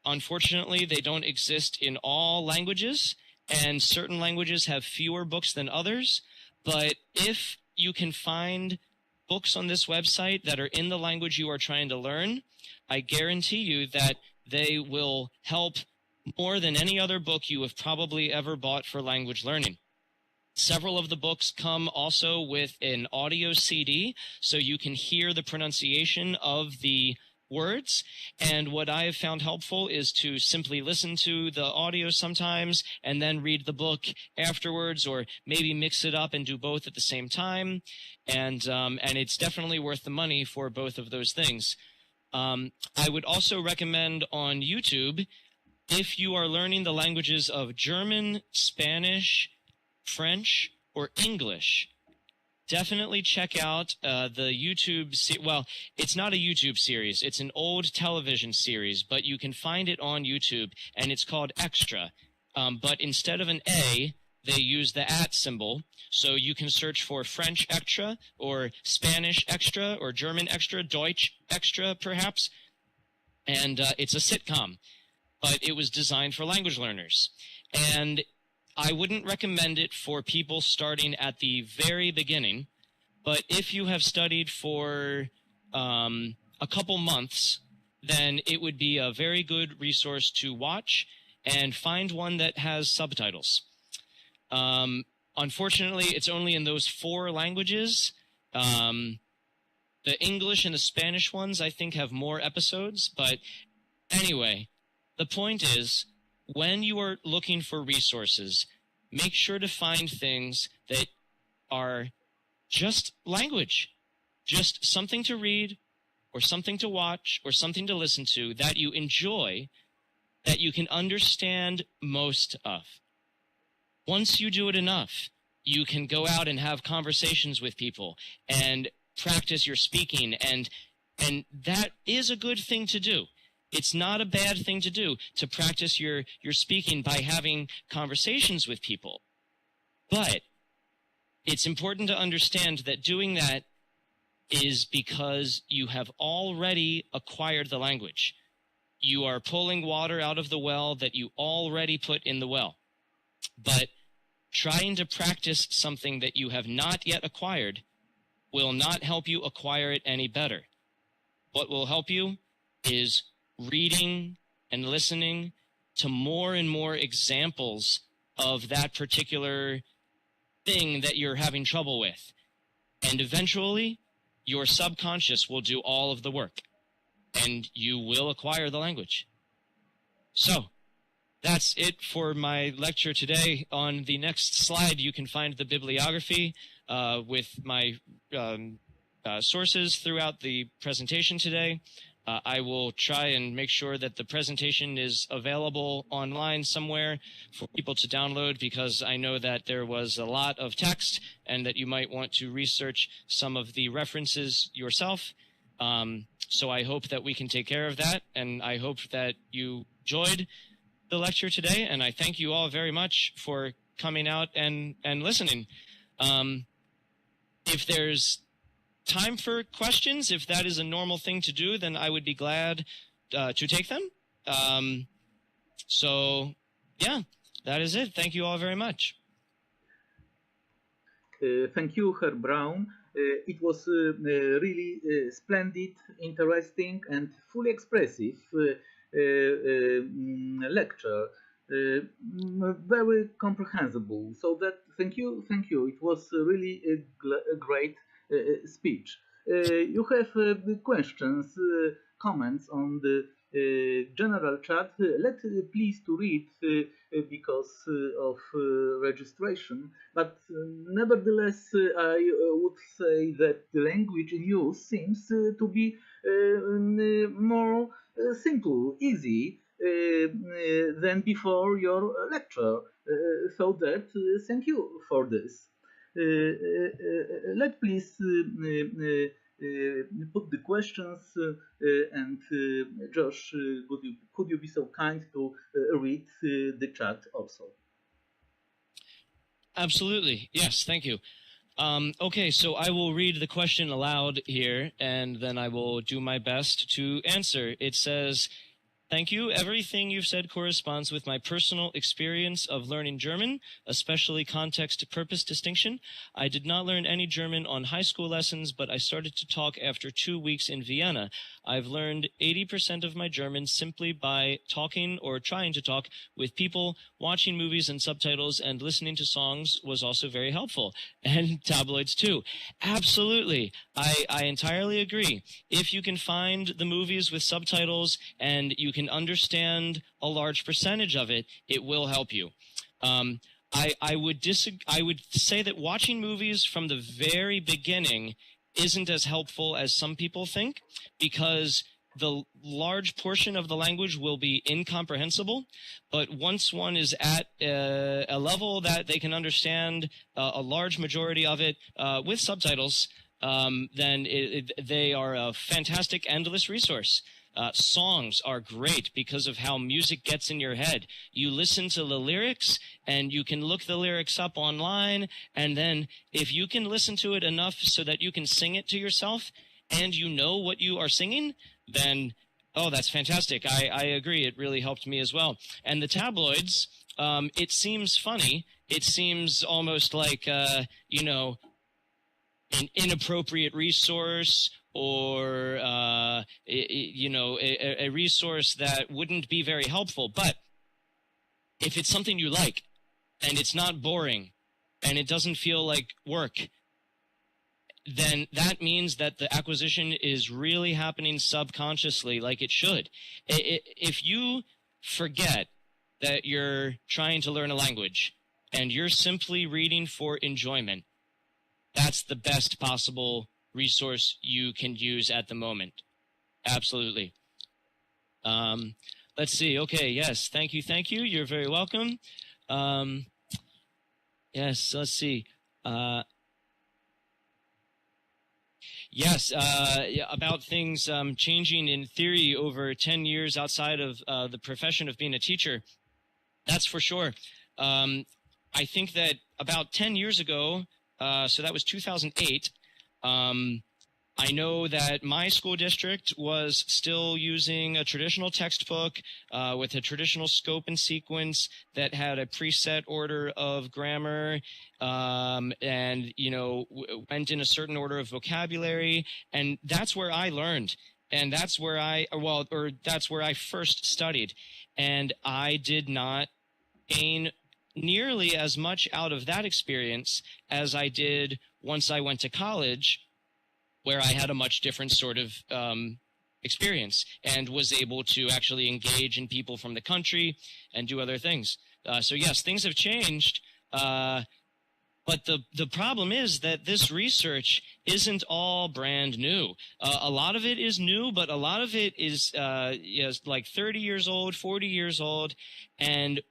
Unfortunately, they don't exist in all languages, and certain languages have fewer books than others. But if you can find books on this website that are in the language you are trying to learn, I guarantee you that they will help more than any other book you have probably ever bought for language learning. Several of the books come also with an audio CD, so you can hear the pronunciation of the words. And what I have found helpful is to simply listen to the audio sometimes and then read the book afterwards, or maybe mix it up and do both at the same time. And it's definitely worth the money for both of those things. I would also recommend on YouTube, if you are learning the languages of German, Spanish, French, or English, definitely check out the YouTube well, it's not a YouTube series. It's an old television series, but you can find it on YouTube, and it's called Extra. But instead of an A, they use the @ symbol, so you can search for French Extra or Spanish Extra or German Extra, Deutsch Extra, perhaps. And it's a sitcom, but it was designed for language learners. And I wouldn't recommend it for people starting at the very beginning, but if you have studied for a couple months, then it would be a very good resource to watch, and find one that has subtitles. Unfortunately, it's only in those 4 languages. The English and the Spanish ones, I think, have more episodes. But anyway, the point is, when you are looking for resources, make sure to find things that are just language, just something to read or something to watch or something to listen to that you enjoy, that you can understand most of. Once you do it enough, you can go out and have conversations with people and practice your speaking, and that is a good thing to do. It's not a bad thing to do, to practice your speaking by having conversations with people. But it's important to understand that doing that is because you have already acquired the language. You are pulling water out of the well that you already put in the well. But trying to practice something that you have not yet acquired will not help you acquire it any better. What will help you is reading and listening to more and more examples of that particular thing that you're having trouble with. And eventually, your subconscious will do all of the work, and you will acquire the language. So, that's it for my lecture today. On the next slide, you can find the bibliography with my sources throughout the presentation today. I will try and make sure that the presentation is available online somewhere for people to download, because I know that there was a lot of text and that you might want to research some of the references yourself. So I hope that we can take care of that, and I hope that you enjoyed the lecture today, and I thank you all very much for coming out and listening. If there's time for questions, if that is a normal thing to do, then I would be glad to take them. So, yeah, that is it. Thank you all very much. Thank you, HerrBrown. It was really splendid, interesting, and fully expressive lecture. Very comprehensible. So that thank you. It was really a great speech. You have questions, comments on the general chat. Let please to read because of registration. But nevertheless, I would say that the language in use seems to be more simple, easy than before your lecture. So that thank you for this. Let please put the questions and Josh, could you be so kind to read the chat also? Absolutely. Yes, thank you. Okay, so I will read the question aloud here, and then I will do my best to answer. It says, thank you. Everything you've said corresponds with my personal experience of learning German, especially context-to-purpose distinction. I did not learn any German on high school lessons, but I started to talk after 2 weeks in Vienna. I've learned 80% of my German simply by talking or trying to talk with people, watching movies and subtitles, and listening to songs was also very helpful. And tabloids too. Absolutely. I entirely agree. If you can find the movies with subtitles and you can understand a large percentage of it, it will help you. I would say that watching movies from the very beginning isn't as helpful as some people think, because the large portion of the language will be incomprehensible. But once one is at a level that they can understand a large majority of it with subtitles, then they are a fantastic, endless resource. Songs are great because of how music gets in your head. You listen to the lyrics and you can look the lyrics up online, and then if you can listen to it enough so that you can sing it to yourself and you know what you are singing, then, oh, that's fantastic. I agree. It really helped me as well. And the tabloids, it seems funny. It seems almost like, you know, an inappropriate resource, or you know, a resource that wouldn't be very helpful. But if it's something you like and it's not boring and it doesn't feel like work, then that means that the acquisition is really happening subconsciously, like it should. If you forget that you're trying to learn a language and you're simply reading for enjoyment, that's the best possible resource you can use at the moment. Absolutely. Let's see. Okay. Yes. Thank you. Thank you. You're very welcome. Yes. Let's see. Yes. About things changing in theory over 10 years outside of the profession of being a teacher. That's for sure. I think that about 10 years ago, so that was 2008, I know that my school district was still using a traditional textbook with a traditional scope and sequence that had a preset order of grammar, and, you know, went in a certain order of vocabulary. And that's where I learned. And that's where that's where I first studied. And I did not gain nearly as much out of that experience as I did once I went to college, where I had a much different sort of experience and was able to actually engage in people from the country and do other things. So yes, things have changed, but the problem is that this research isn't all brand new. A lot of it is new, but a lot of it is like 30 years old, 40 years old, and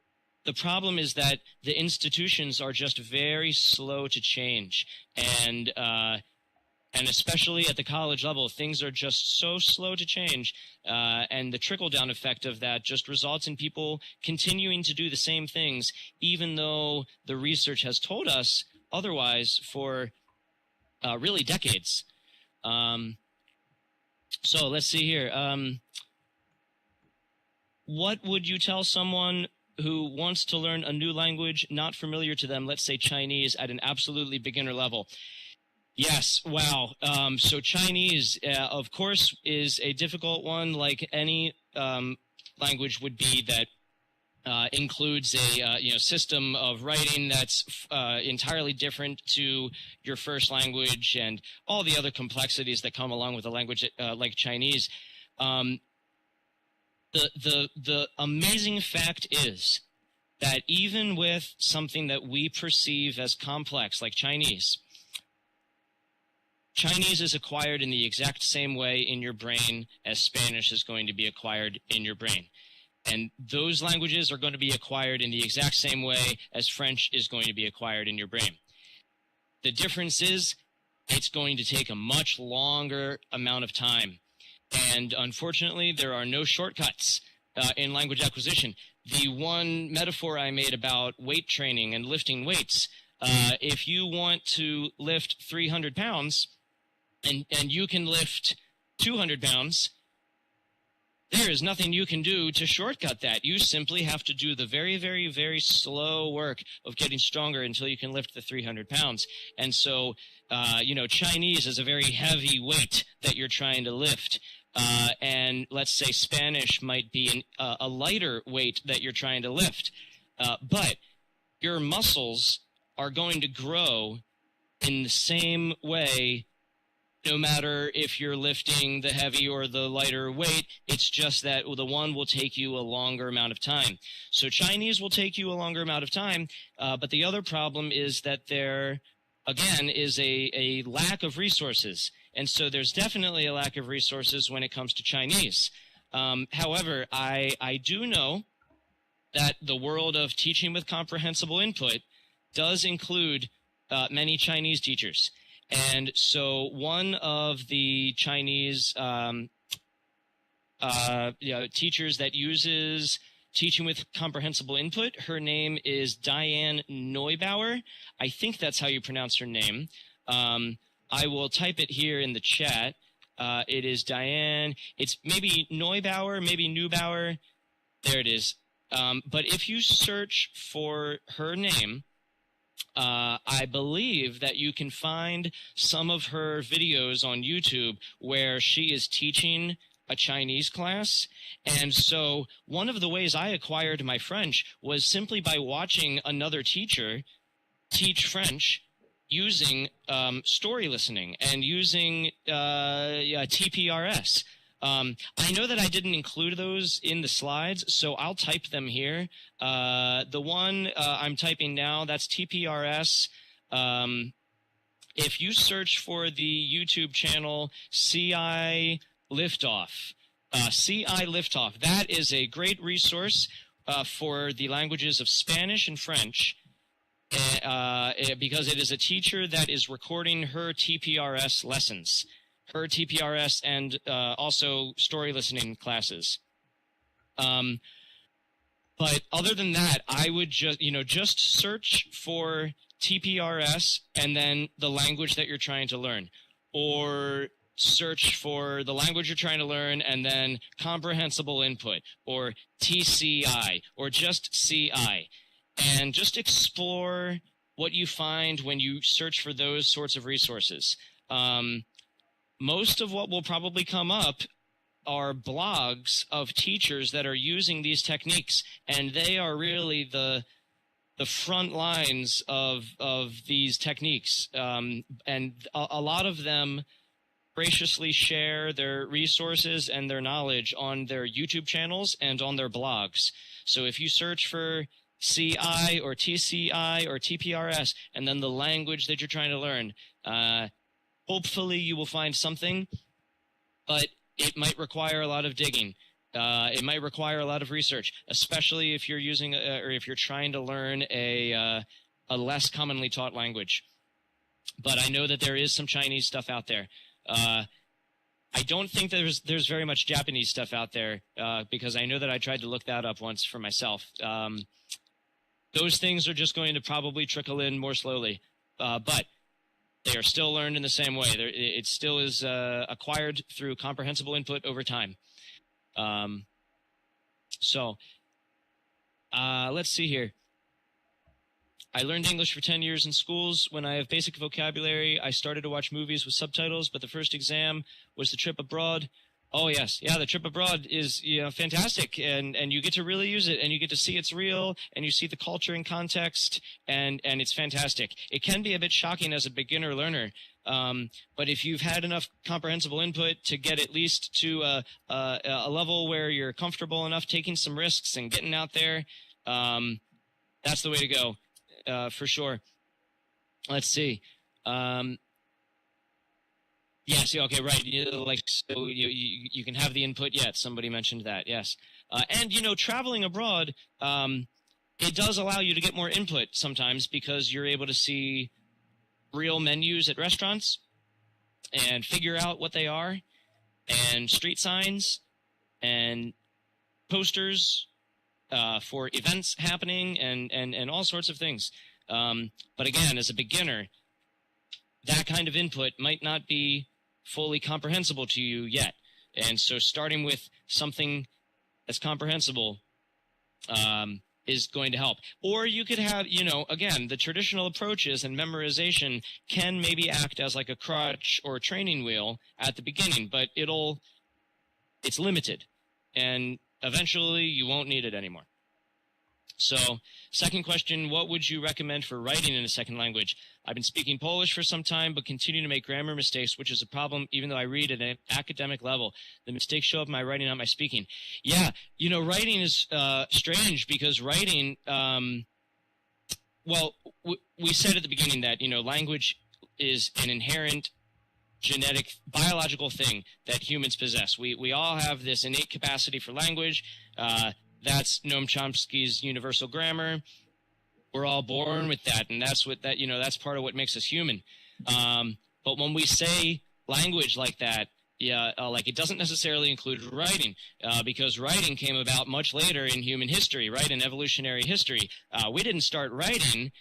the problem is that the institutions are just very slow to change, and especially at the college level, things are just so slow to change, and the trickle-down effect of that just results in people continuing to do the same things, even though the research has told us otherwise for really decades. So let's see here. What would you tell someone who wants to learn a new language not familiar to them, let's say Chinese, at an absolutely beginner level? Yes. Wow. So Chinese, of course, is a difficult one, like any language would be that includes a system of writing that's entirely different to your first language and all the other complexities that come along with a language like Chinese. The amazing fact is that even with something that we perceive as complex, like Chinese is acquired in the exact same way in your brain as Spanish is going to be acquired in your brain. And those languages are going to be acquired in the exact same way as French is going to be acquired in your brain. The difference is it's going to take a much longer amount of time. And unfortunately, there are no shortcuts in language acquisition. The one metaphor I made about weight training and lifting weights, if you want to lift 300 pounds and you can lift 200 pounds, there is nothing you can do to shortcut that. You simply have to do the very, very, very slow work of getting stronger until you can lift the 300 pounds. And so, Chinese is a very heavy weight that you're trying to lift. And let's say Spanish might be a lighter weight that you're trying to lift. But your muscles are going to grow in the same way no matter if you're lifting the heavy or the lighter weight. It's just that the one will take you a longer amount of time. So Chinese will take you a longer amount of time, but the other problem is that there, again, is a lack of resources. And so there's definitely a lack of resources when it comes to Chinese. However, I do know that the world of teaching with comprehensible input does include many Chinese teachers. And so one of the Chinese teachers that uses teaching with comprehensible input, her name is Diane Neubauer. I think that's how you pronounce her name. I will type it here in the chat. It is Diane. It's maybe Neubauer, maybe Neubauer. There it is. But if you search for her name, I believe that you can find some of her videos on YouTube where she is teaching a Chinese class. And so one of the ways I acquired my French was simply by watching another teacher teach French using story listening and using TPRS. I know that I didn't include those in the slides, so I'll type them here. The one I'm typing now, that's TPRS. If you search for the YouTube channel CI Liftoff, that is a great resource for the languages of Spanish and French, because it is a teacher that is recording her TPRS lessons. Her TPRS and also story listening classes. But other than that, I would just search for TPRS and then the language that you're trying to learn, or search for the language you're trying to learn and then comprehensible input, or TCI, or just CI, and just explore what you find when you search for those sorts of resources. Most of what will probably come up are blogs of teachers that are using these techniques, and they are really the front lines of these techniques. And a lot of them graciously share their resources and their knowledge on their YouTube channels and on their blogs. So if you search for CI or TCI or TPRS and then the language that you're trying to learn, hopefully you will find something, but it might require a lot of digging. It might require a lot of research, especially if you're using or if you're trying to learn a less commonly taught language. But I know that there is some Chinese stuff out there. I don't think there's very much Japanese stuff out there, because I know that I tried to look that up once for myself. Those things are just going to probably trickle in more slowly, but they are still learned in the same way. It still is acquired through comprehensible input over time. So Let's see here. I learned English for 10 years in schools. When I have basic vocabulary, I started to watch movies with subtitles, but the first exam was the trip abroad. Oh, yes. Yeah, the trip abroad is fantastic, and you get to really use it, and you get to see it's real, and you see the culture and context, and it's fantastic. It can be a bit shocking as a beginner learner, but if you've had enough comprehensible input to get at least to a level where you're comfortable enough taking some risks and getting out there, that's the way to go. For sure. Let's see. Yes. Okay. Right. So you can have the input yet. Somebody mentioned that. Yes. And traveling abroad, it does allow you to get more input sometimes because you're able to see real menus at restaurants and figure out what they are, and street signs and posters for events happening and all sorts of things. But again, as a beginner, that kind of input might not be fully comprehensible to you yet. And so starting with something that's comprehensible is going to help. Or you could have, again, the traditional approaches and memorization can maybe act as like a crutch or a training wheel at the beginning, but it's limited. And eventually, you won't need it anymore. So, second question, what would you recommend for writing in a second language? I've been speaking Polish for some time, but continue to make grammar mistakes, which is a problem even though I read at an academic level. The mistakes show up in my writing, not my speaking. Yeah, writing is strange because writing, we said at the beginning that, language is an inherent genetic, biological thing that humans possess. We all have this innate capacity for language. That's Noam Chomsky's universal grammar. We're all born with that, and that's part of what makes us human. But when we say language like that, it doesn't necessarily include writing, because writing came about much later in human history, right? In evolutionary history. We didn't start writing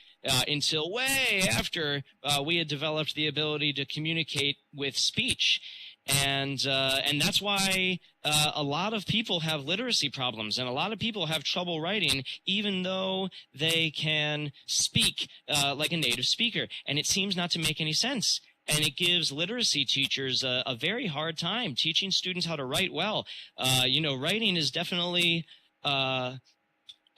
until way after we had developed the ability to communicate with speech. And that's why a lot of people have literacy problems, and a lot of people have trouble writing, even though they can speak like a native speaker. And it seems not to make any sense. And it gives literacy teachers a very hard time teaching students how to write well. Writing is definitely a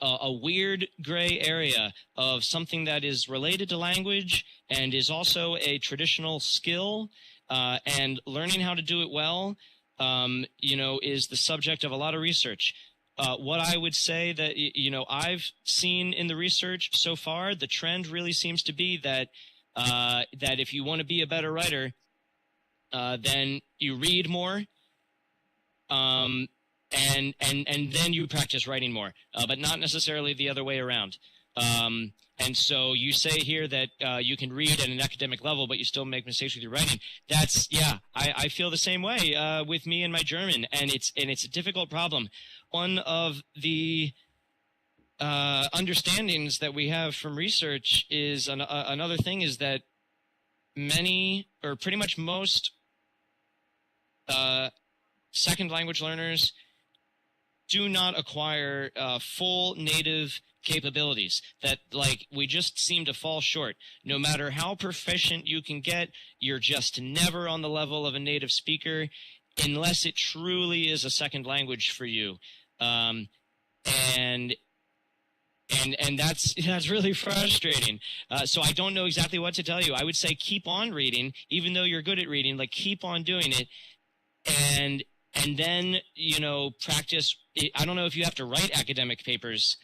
weird gray area of something that is related to language and is also a traditional skill. And learning how to do it well, is the subject of a lot of research. What I would say that, I've seen in the research so far, the trend really seems to be that if you want to be a better writer, then you read more, and then you practice writing more, but not necessarily the other way around. And so you say here that you can read at an academic level, but you still make mistakes with your writing. I feel the same way with me and my German, and it's a difficult problem. One of the understandings that we have from research is another thing is that many, or pretty much most, second language learners do not acquire full native capabilities, that we just seem to fall short. No matter how proficient you can get, you're just never on the level of a native speaker unless it truly is a second language for you. And that's really frustrating. So I don't know exactly what to tell you. I would say keep on reading, even though you're good at reading, keep on doing it. And then, practice. I don't know if you have to write academic papers.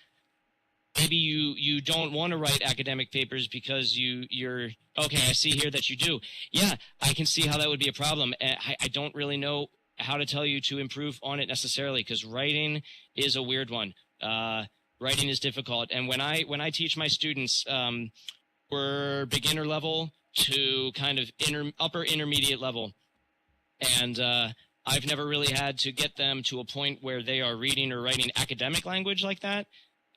Maybe you don't want to write academic papers because you're okay. I see here that you do. Yeah, I can see how that would be a problem. I don't really know how to tell you to improve on it necessarily, because writing is a weird one. Writing is difficult, and when I teach my students, we're beginner level to kind of upper intermediate level, and I've never really had to get them to a point where they are reading or writing academic language like that.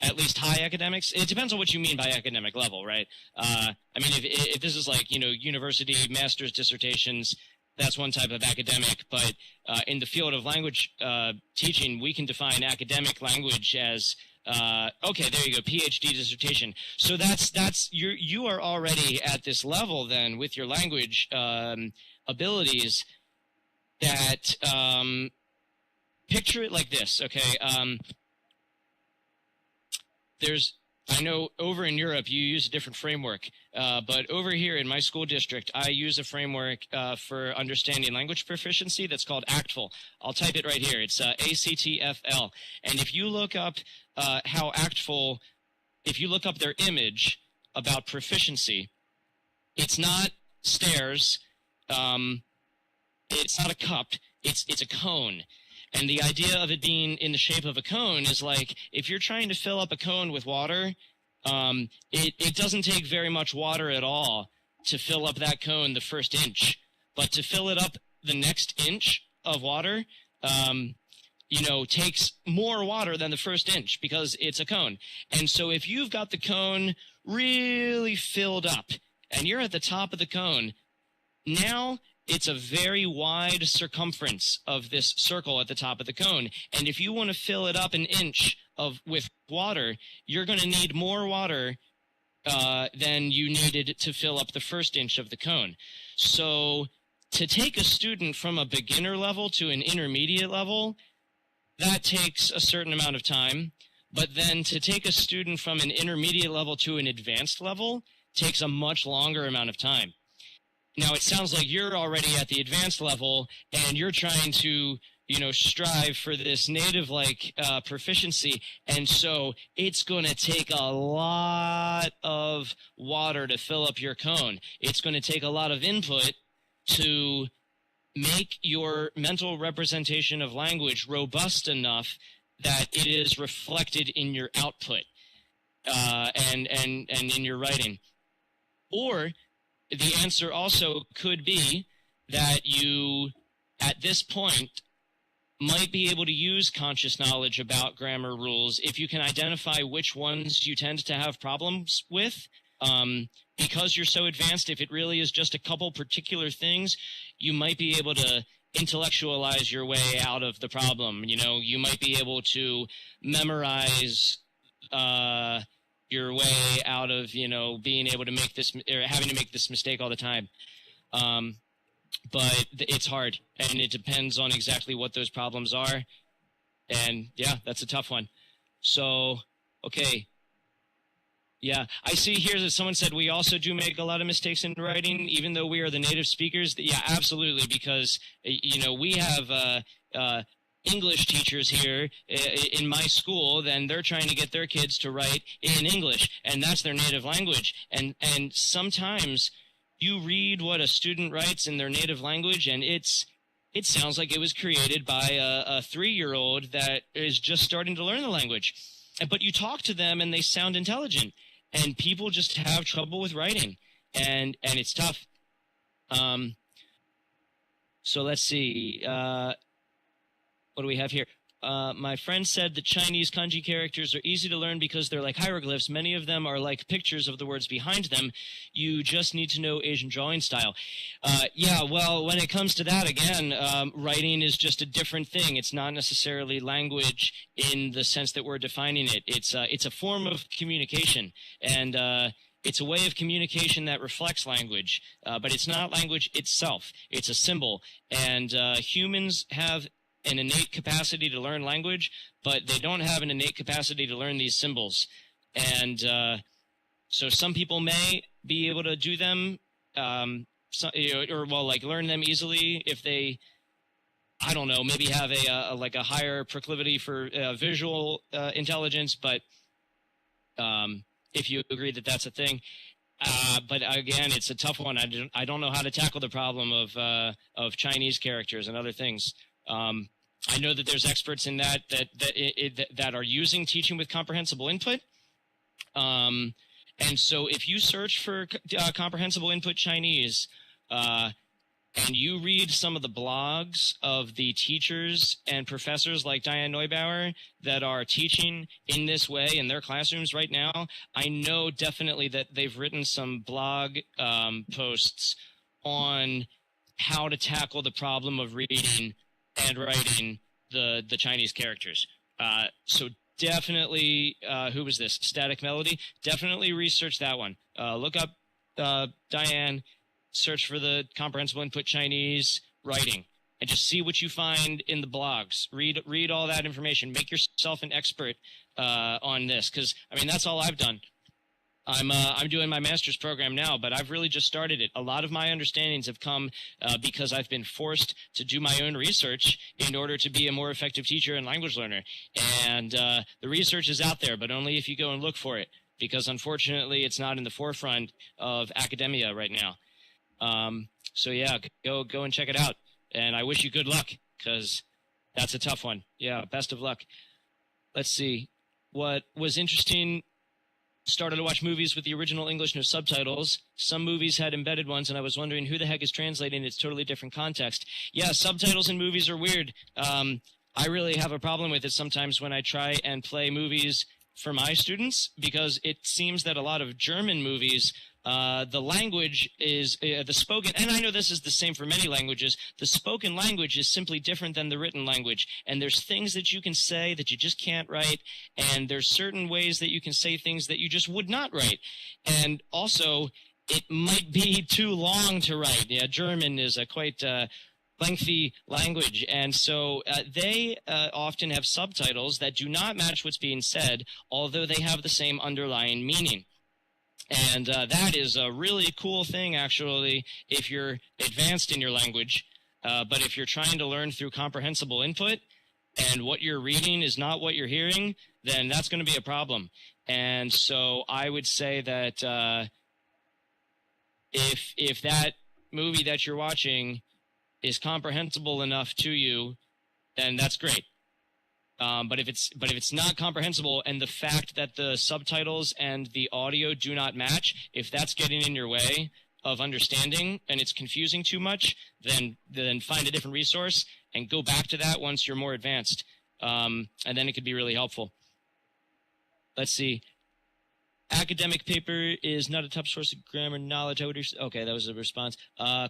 At least high academics. It depends on what you mean by academic level, right? If this is university master's dissertations, That's one type of academic, but in the field of language teaching, we can define academic language as okay, there you go, PhD dissertation. So that's you are already at this level then with your language abilities that picture it like this, okay? I know over in Europe you use a different framework, but over here in my school district, I use a framework for understanding language proficiency that's called ACTFL. I'll type it right here. It's ACTFL. And if you look up how ACTFL, if you look up their image about proficiency, it's not stairs, it's not a cup, it's a cone. And the idea of it being in the shape of a cone is like, if you're trying to fill up a cone with water, it doesn't take very much water at all to fill up that cone the first inch. But to fill it up the next inch of water, takes more water than the first inch because it's a cone. And so if you've got the cone really filled up and you're at the top of the cone, now it's a very wide circumference of this circle at the top of the cone. And if you want to fill it up an inch with water, you're going to need more water than you needed to fill up the first inch of the cone. So to take a student from a beginner level to an intermediate level, that takes a certain amount of time. But then to take a student from an intermediate level to an advanced level takes a much longer amount of time. Now, it sounds like you're already at the advanced level and you're trying to, strive for this native-like proficiency. And so it's going to take a lot of water to fill up your cone. It's going to take a lot of input to make your mental representation of language robust enough that it is reflected in your output and in your writing. Or the answer also could be that you, at this point, might be able to use conscious knowledge about grammar rules if you can identify which ones you tend to have problems with. Because you're so advanced, if it really is just a couple particular things, you might be able to intellectualize your way out of the problem. You might be able to memorize your way out of, being able to make this or having to make this mistake all the time. But it's hard, and it depends on exactly what those problems are. And yeah, that's a tough one. So, okay. Yeah, I see here that someone said we also do make a lot of mistakes in writing, even though we are the native speakers. Yeah, absolutely, because, we have English teachers here in my school, then they're trying to get their kids to write in English, and that's their native language. And sometimes you read what a student writes in their native language, and it sounds like it was created by a 3-year-old that is just starting to learn the language. But you talk to them, and they sound intelligent, and people just have trouble with writing, and it's tough. So let's see. What do we have here? My friend said that Chinese kanji characters are easy to learn because they're like hieroglyphs. Many of them are like pictures of the words behind them. You just need to know Asian drawing style. Yeah, well, when it comes to that, again, writing is just a different thing. It's not necessarily language in the sense that we're defining it. It's a form of communication, and it's a way of communication that reflects language, but it's not language itself. It's a symbol, and humans have an innate capacity to learn language, but they don't have an innate capacity to learn these symbols. And so some people may be able to do them, learn them easily if they, I don't know, maybe have a higher proclivity for visual intelligence. But if you agree that that's a thing. But again, it's a tough one. I don't know how to tackle the problem of Chinese characters and other things. I know that there's experts in that are using teaching with comprehensible input. And so if you search for comprehensible input Chinese, and you read some of the blogs of the teachers and professors like Diane Neubauer that are teaching in this way in their classrooms right now, I know definitely that they've written some blog posts on how to tackle the problem of reading and writing the Chinese characters. So definitely, who was this? Static Melody. Definitely research that one. Look up Diane, search for the comprehensible input Chinese writing, and just see what you find in the blogs. Read all that information. Make yourself an expert on this, because I mean that's all I've done. I'm doing my master's program now, but I've really just started it. A lot of my understandings have come because I've been forced to do my own research in order to be a more effective teacher and language learner. And the research is out there, but only if you go and look for it, because unfortunately it's not in the forefront of academia right now. So yeah, go and check it out. And I wish you good luck, because that's a tough one. Yeah, best of luck. Let's see. What was interesting, started to watch movies with the original English, no subtitles. Some movies had embedded ones, and I was wondering who the heck is translating. It's totally different context. Yeah, subtitles in movies are weird. I really have a problem with it sometimes when I try and play movies for my students, because it seems that a lot of German movies, the language is the spoken, and I know this is the same for many languages, the spoken language is simply different than the written language. And there's things that you can say that you just can't write, and there's certain ways that you can say things that you just would not write. And also, it might be too long to write. Yeah, German is a quite lengthy language, and so they often have subtitles that do not match what's being said, although they have the same underlying meaning. And that is a really cool thing, actually, if you're advanced in your language. But if you're trying to learn through comprehensible input and what you're reading is not what you're hearing, then that's going to be a problem. And so I would say that if that movie that you're watching is comprehensible enough to you, then that's great. But if it's not comprehensible, and the fact that the subtitles and the audio do not match, if that's getting in your way of understanding and it's confusing too much, then find a different resource and go back to that once you're more advanced. And then it could be really helpful. Let's see. Academic paper is not a top source of grammar knowledge. Okay, that was a response.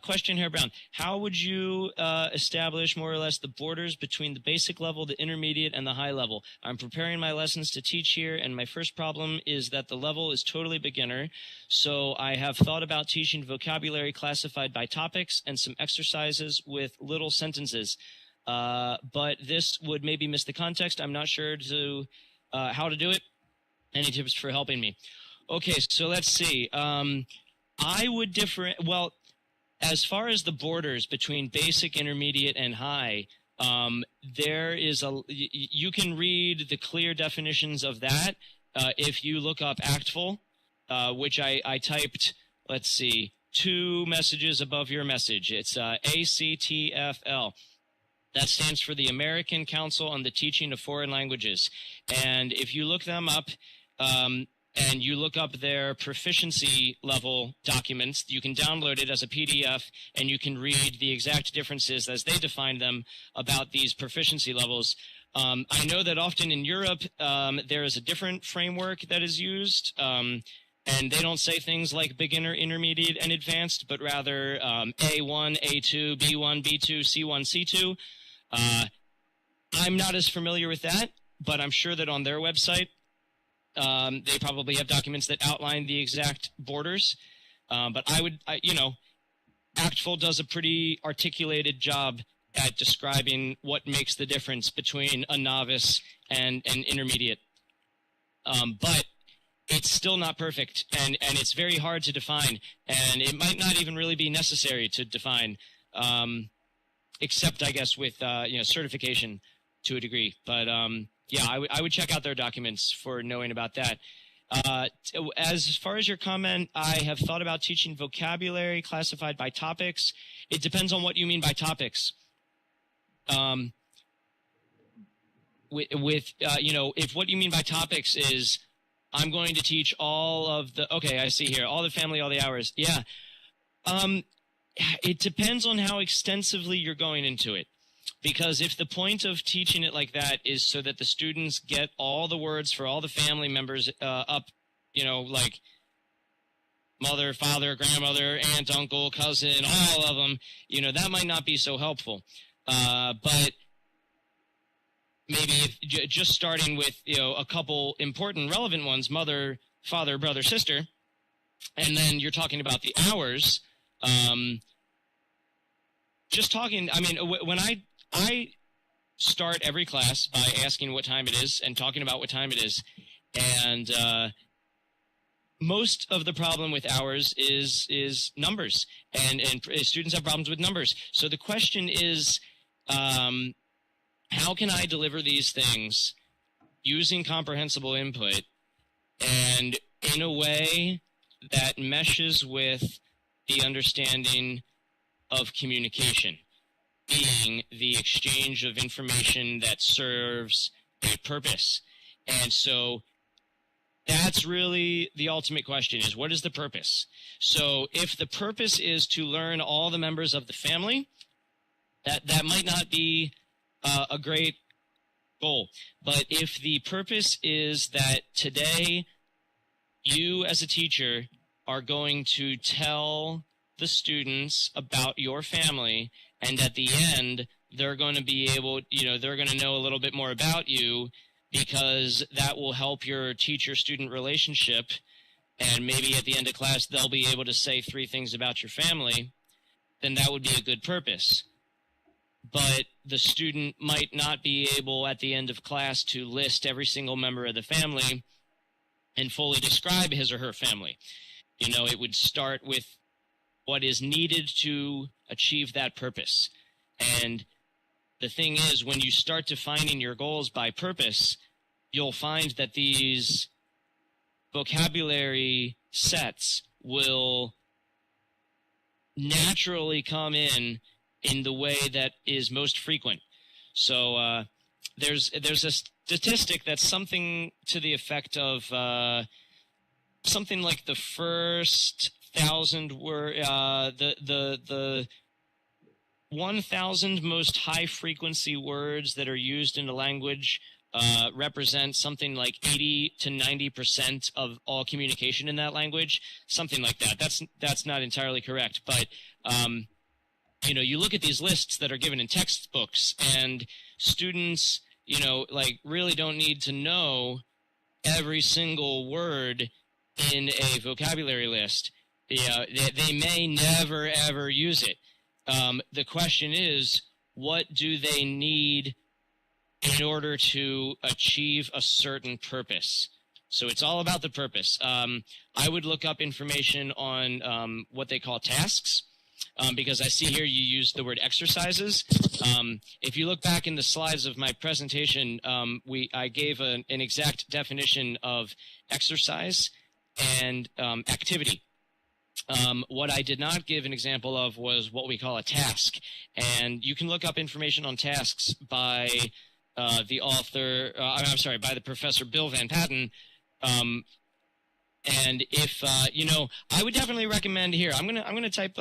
Question, HerrBrown. How would you establish more or less the borders between the basic level, the intermediate, and the high level? I'm preparing my lessons to teach here, and my first problem is that the level is totally beginner. So I have thought about teaching vocabulary classified by topics and some exercises with little sentences. But this would maybe miss the context. I'm not sure how to do it. Any tips for helping me? Okay, so let's see. I would well, as far as the borders between basic, intermediate, and high, there is you can read the clear definitions of that if you look up ACTFL, which I typed, let's see, 2 messages above your message. It's ACTFL. That stands for the American Council on the Teaching of Foreign Languages. And if you look them up, and you look up their proficiency level documents, you can download it as a PDF, and you can read the exact differences as they define them about these proficiency levels. I know that often in Europe, there is a different framework that is used, and they don't say things like beginner, intermediate, and advanced, but rather A1, A2, B1, B2, C1, C2. I'm not as familiar with that, but I'm sure that on their website, they probably have documents that outline the exact borders. But ACTFL does a pretty articulated job at describing what makes the difference between a novice and an intermediate. But it's still not perfect, and it's very hard to define, and it might not even really be necessary to define, except, I guess, with certification to a degree. But yeah, I would check out their documents for knowing about that. As far as your comment, I have thought about teaching vocabulary classified by topics. It depends on what you mean by topics. If what you mean by topics is I'm going to teach all of the, okay, I see here, all the family, all the hours. Yeah. It depends on how extensively you're going into it. Because if the point of teaching it like that is so that the students get all the words for all the family members up, like mother, father, grandmother, aunt, uncle, cousin, all of them, you know, that might not be so helpful. But maybe just starting with, you know, a couple important relevant ones, mother, father, brother, sister, and then you're talking about the hours. Just talking, I mean, when I start every class by asking what time it is and talking about what time it is, and most of the problem with hours is numbers, and students have problems with numbers. So the question is, how can I deliver these things using comprehensible input and in a way that meshes with the understanding of communication, being the exchange of information that serves a purpose? And so that's really the ultimate question, is what is the purpose? So if the purpose is to learn all the members of the family, that might not be a great goal. But if the purpose is that today you as a teacher are going to tell the students about your family, and at the end they're going to be able, you know, they're going to know a little bit more about you, because that will help your teacher-student relationship, and maybe at the end of class they'll be able to say 3 things about your family, then that would be a good purpose. But the student might not be able at the end of class to list every single member of the family and fully describe his or her family. You know, it would start with what is needed to achieve that purpose. And the thing is, when you start defining your goals by purpose, you'll find that these vocabulary sets will naturally come in the way that is most frequent. So there's a statistic that's something to the effect of something like the first 1,000 word, the 1,000 most high frequency words that are used in a language represent something like 80 to 90% of all communication in that language, something like that. That's not entirely correct, but you know, you look at these lists that are given in textbooks, and students, you know, like really don't need to know every single word in a vocabulary list. Yeah, they may never ever use it. The question is, what do they need in order to achieve a certain purpose? So it's all about the purpose. I would look up information on what they call tasks, because I see here you use the word exercises. If you look back in the slides of my presentation, I gave an exact definition of exercise and activity. What I did not give an example of was what we call a task. And you can look up information on tasks by the author, by the Professor Bill Van Patten. And if, you know, I would definitely recommend here, I'm gonna type,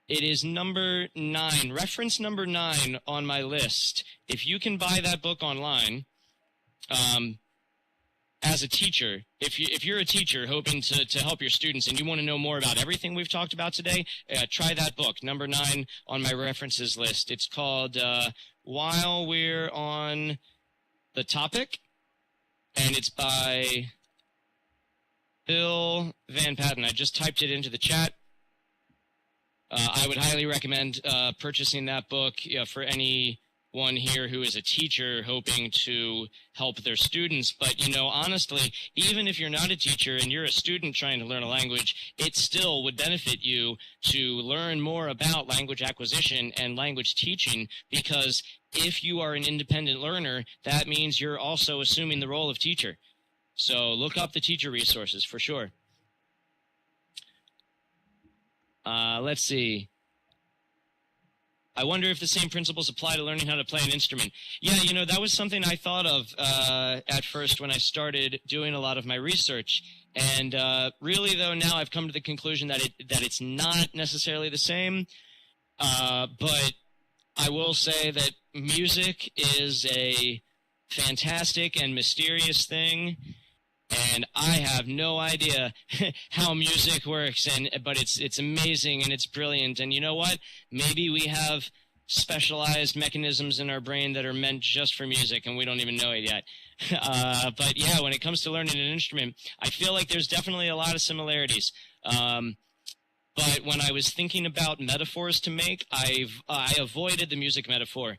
it is number 9, reference number 9 on my list. If you can buy that book online, as a teacher, if you're a teacher hoping to help your students and you want to know more about everything we've talked about today, try that book, number 9 on my references list. It's called While We're on the Topic, and it's by Bill Van Patten. I just typed it into the chat. I would highly recommend purchasing that book for anyone here who is a teacher hoping to help their students. But, you know, honestly, even if you're not a teacher and you're a student trying to learn a language, it still would benefit you to learn more about language acquisition and language teaching, because if you are an independent learner, that means you're also assuming the role of teacher. So look up the teacher resources for sure. Let's see. I wonder if the same principles apply to learning how to play an instrument. Yeah, you know, that was something I thought of at first when I started doing a lot of my research. And really, though, now I've come to the conclusion that it's not necessarily the same. But I will say that music is a fantastic and mysterious thing. and I have no idea how music works, but it's amazing and it's brilliant. And you know what? Maybe we have specialized mechanisms in our brain that are meant just for music, and we don't even know it yet. But yeah, when it comes to learning an instrument, I feel like there's definitely a lot of similarities. But when I was thinking about metaphors to make, I avoided the music metaphor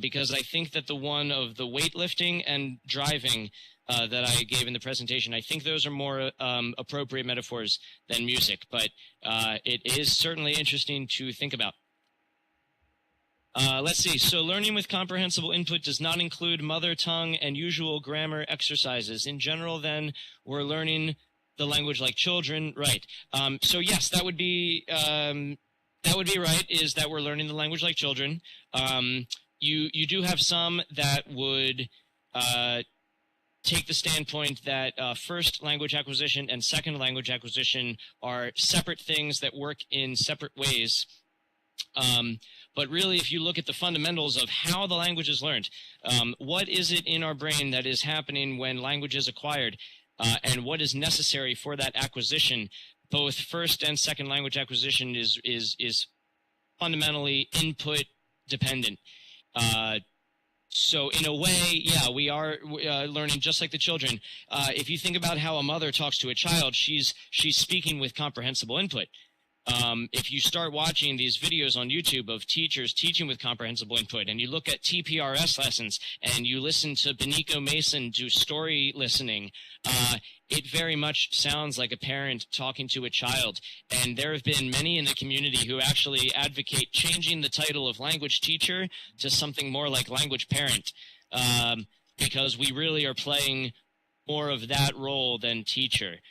because I think that the one of the weightlifting and driving that I gave in the presentation, I think those are more appropriate metaphors than music. But it is certainly interesting to think about. Let's see. So learning with comprehensible input does not include mother tongue and usual grammar exercises. In general, then, we're learning the language like children, right? So yes, that would be right. Is that we're learning the language like children? You do have some that would take the standpoint that first language acquisition and second language acquisition are separate things that work in separate ways. But really, if you look at the fundamentals of how the language is learned, what is it in our brain that is happening when language is acquired, and what is necessary for that acquisition? Both first and second language acquisition is fundamentally input dependent. So in a way, yeah, we are learning just like the children. If you think about how a mother talks to a child, she's speaking with comprehensible input. If you start watching these videos on YouTube of teachers teaching with comprehensible input, and you look at TPRS lessons, and you listen to Benico Mason do story listening, it very much sounds like a parent talking to a child. And there have been many in the community who actually advocate changing the title of language teacher to something more like language parent, because we really are playing more of that role than teacher.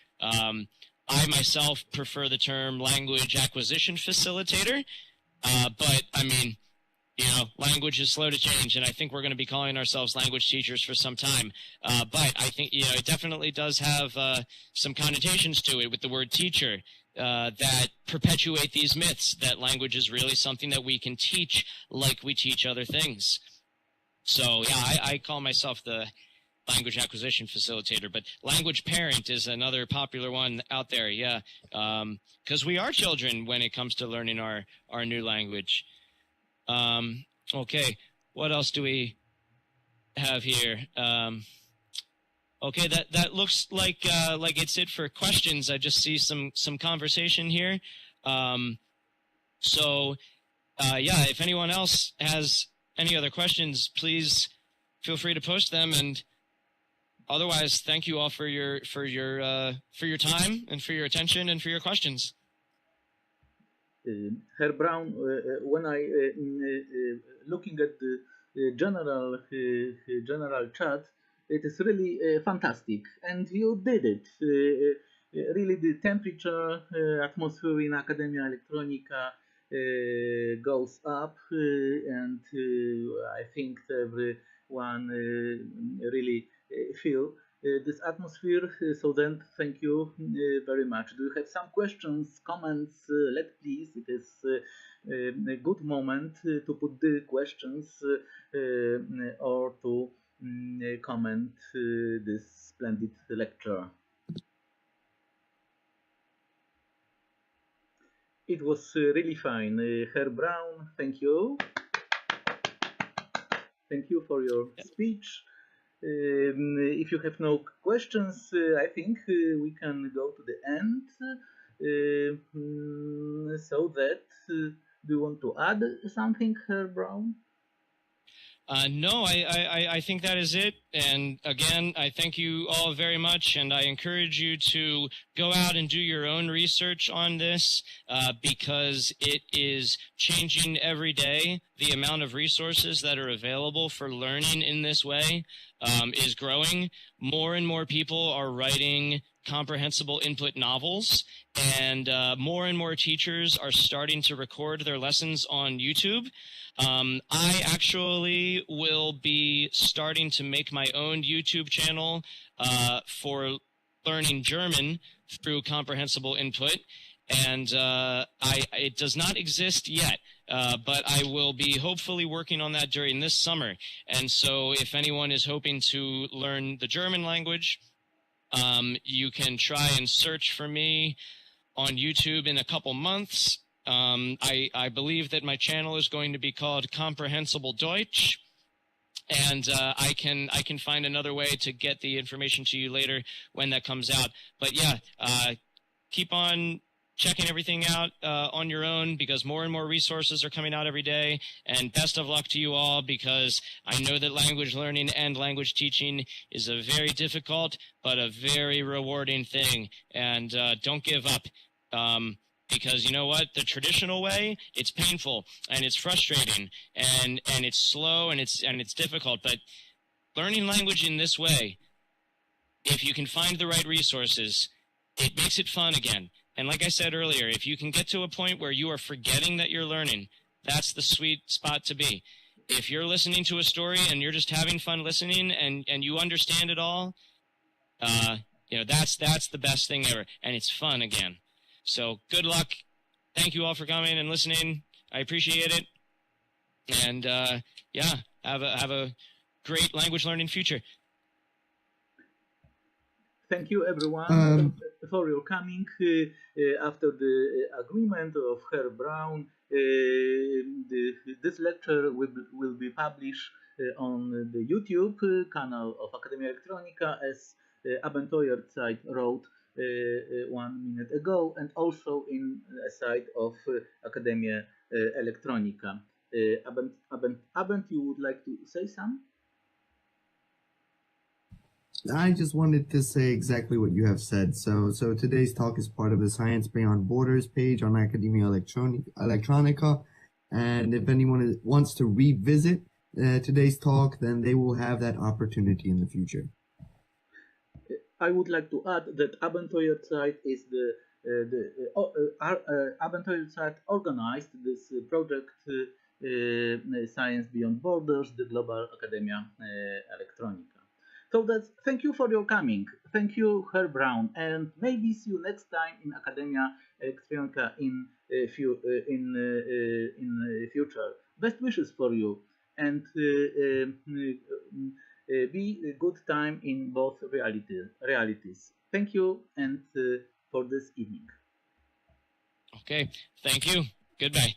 I myself prefer the term language acquisition facilitator, but I mean, you know, language is slow to change, and I think we're going to be calling ourselves language teachers for some time. But I think, you know, it definitely does have some connotations to it with the word teacher that perpetuate these myths that language is really something that we can teach like we teach other things. So yeah, I call myself the language acquisition facilitator, but language parent is another popular one out there. Yeah, because we are children when it comes to learning our new language. Okay, what else do we have here? Okay, that looks like it's it for questions. I just see some conversation here. So yeah, if anyone else has any other questions, please feel free to post them. And otherwise, thank you all for your time and for your attention and for your questions. HerrBrown, when I looking at the general chat, it is really fantastic, and you did it. Really, the temperature atmosphere in Academia Electronica goes up, and I think everyone really feel this atmosphere. So then, thank you very much. Do you have some questions, comments? Let please. It is a good moment to put the questions or to comment this splendid lecture. It was really fine. HerrBrown, thank you. Thank you for your speech. If you have no questions, I think we can go to the end. So that, do you want to add something, HerrBrown? No, I think that is it. And again, I thank you all very much, and I encourage you to go out and do your own research on this because it is changing every day. The amount of resources that are available for learning in this way is growing. More and more people are writing comprehensible input novels, and more teachers are starting to record their lessons on YouTube. I actually will be starting to make my own YouTube channel for learning German through comprehensible input, and it does not exist yet, but I will be hopefully working on that during this summer. And so if anyone is hoping to learn the German language, You can try and search for me on YouTube in a couple months. I believe that my channel is going to be called Comprehensible Deutsch, and I can find another way to get the information to you later when that comes out. But yeah, keep on checking everything out on your own, because more and more resources are coming out every day. And best of luck to you all, because I know that language learning and language teaching is a very difficult but a very rewarding thing. And don't give up, because you know what? The traditional way, it's painful and it's frustrating and it's slow and it's difficult. But learning language in this way, if you can find the right resources, it makes it fun again. And like I said earlier, if you can get to a point where you are forgetting that you're learning, that's the sweet spot to be. If you're listening to a story and you're just having fun listening and you understand it all, you know, that's the best thing ever. And it's fun again. So good luck. Thank you all for coming and listening. I appreciate it. And yeah, have a great language learning future. Thank you, everyone, for your coming. After the agreement of HerrBrown, this lecture will be published on the YouTube channel of Academia Electronica, as Amphitheater wrote 1 minute ago, and also in a site of Academia Electronica. Abent, you would like to say something? I just wanted to say exactly what you have said. So today's talk is part of the Science Beyond Borders page on Academia Electronica. And if anyone wants to revisit today's talk, then they will have that opportunity in the future. I would like to add that Amphitheater site is Amphitheater site organized this project, Science Beyond Borders, the Global Academia Electronica. So thank you for your coming. Thank you, HerrBrown, and maybe see you next time in Academia Electronica in future. Best wishes for you, and be a good time in both realities. Thank you, and for this evening. Okay, thank you. Goodbye.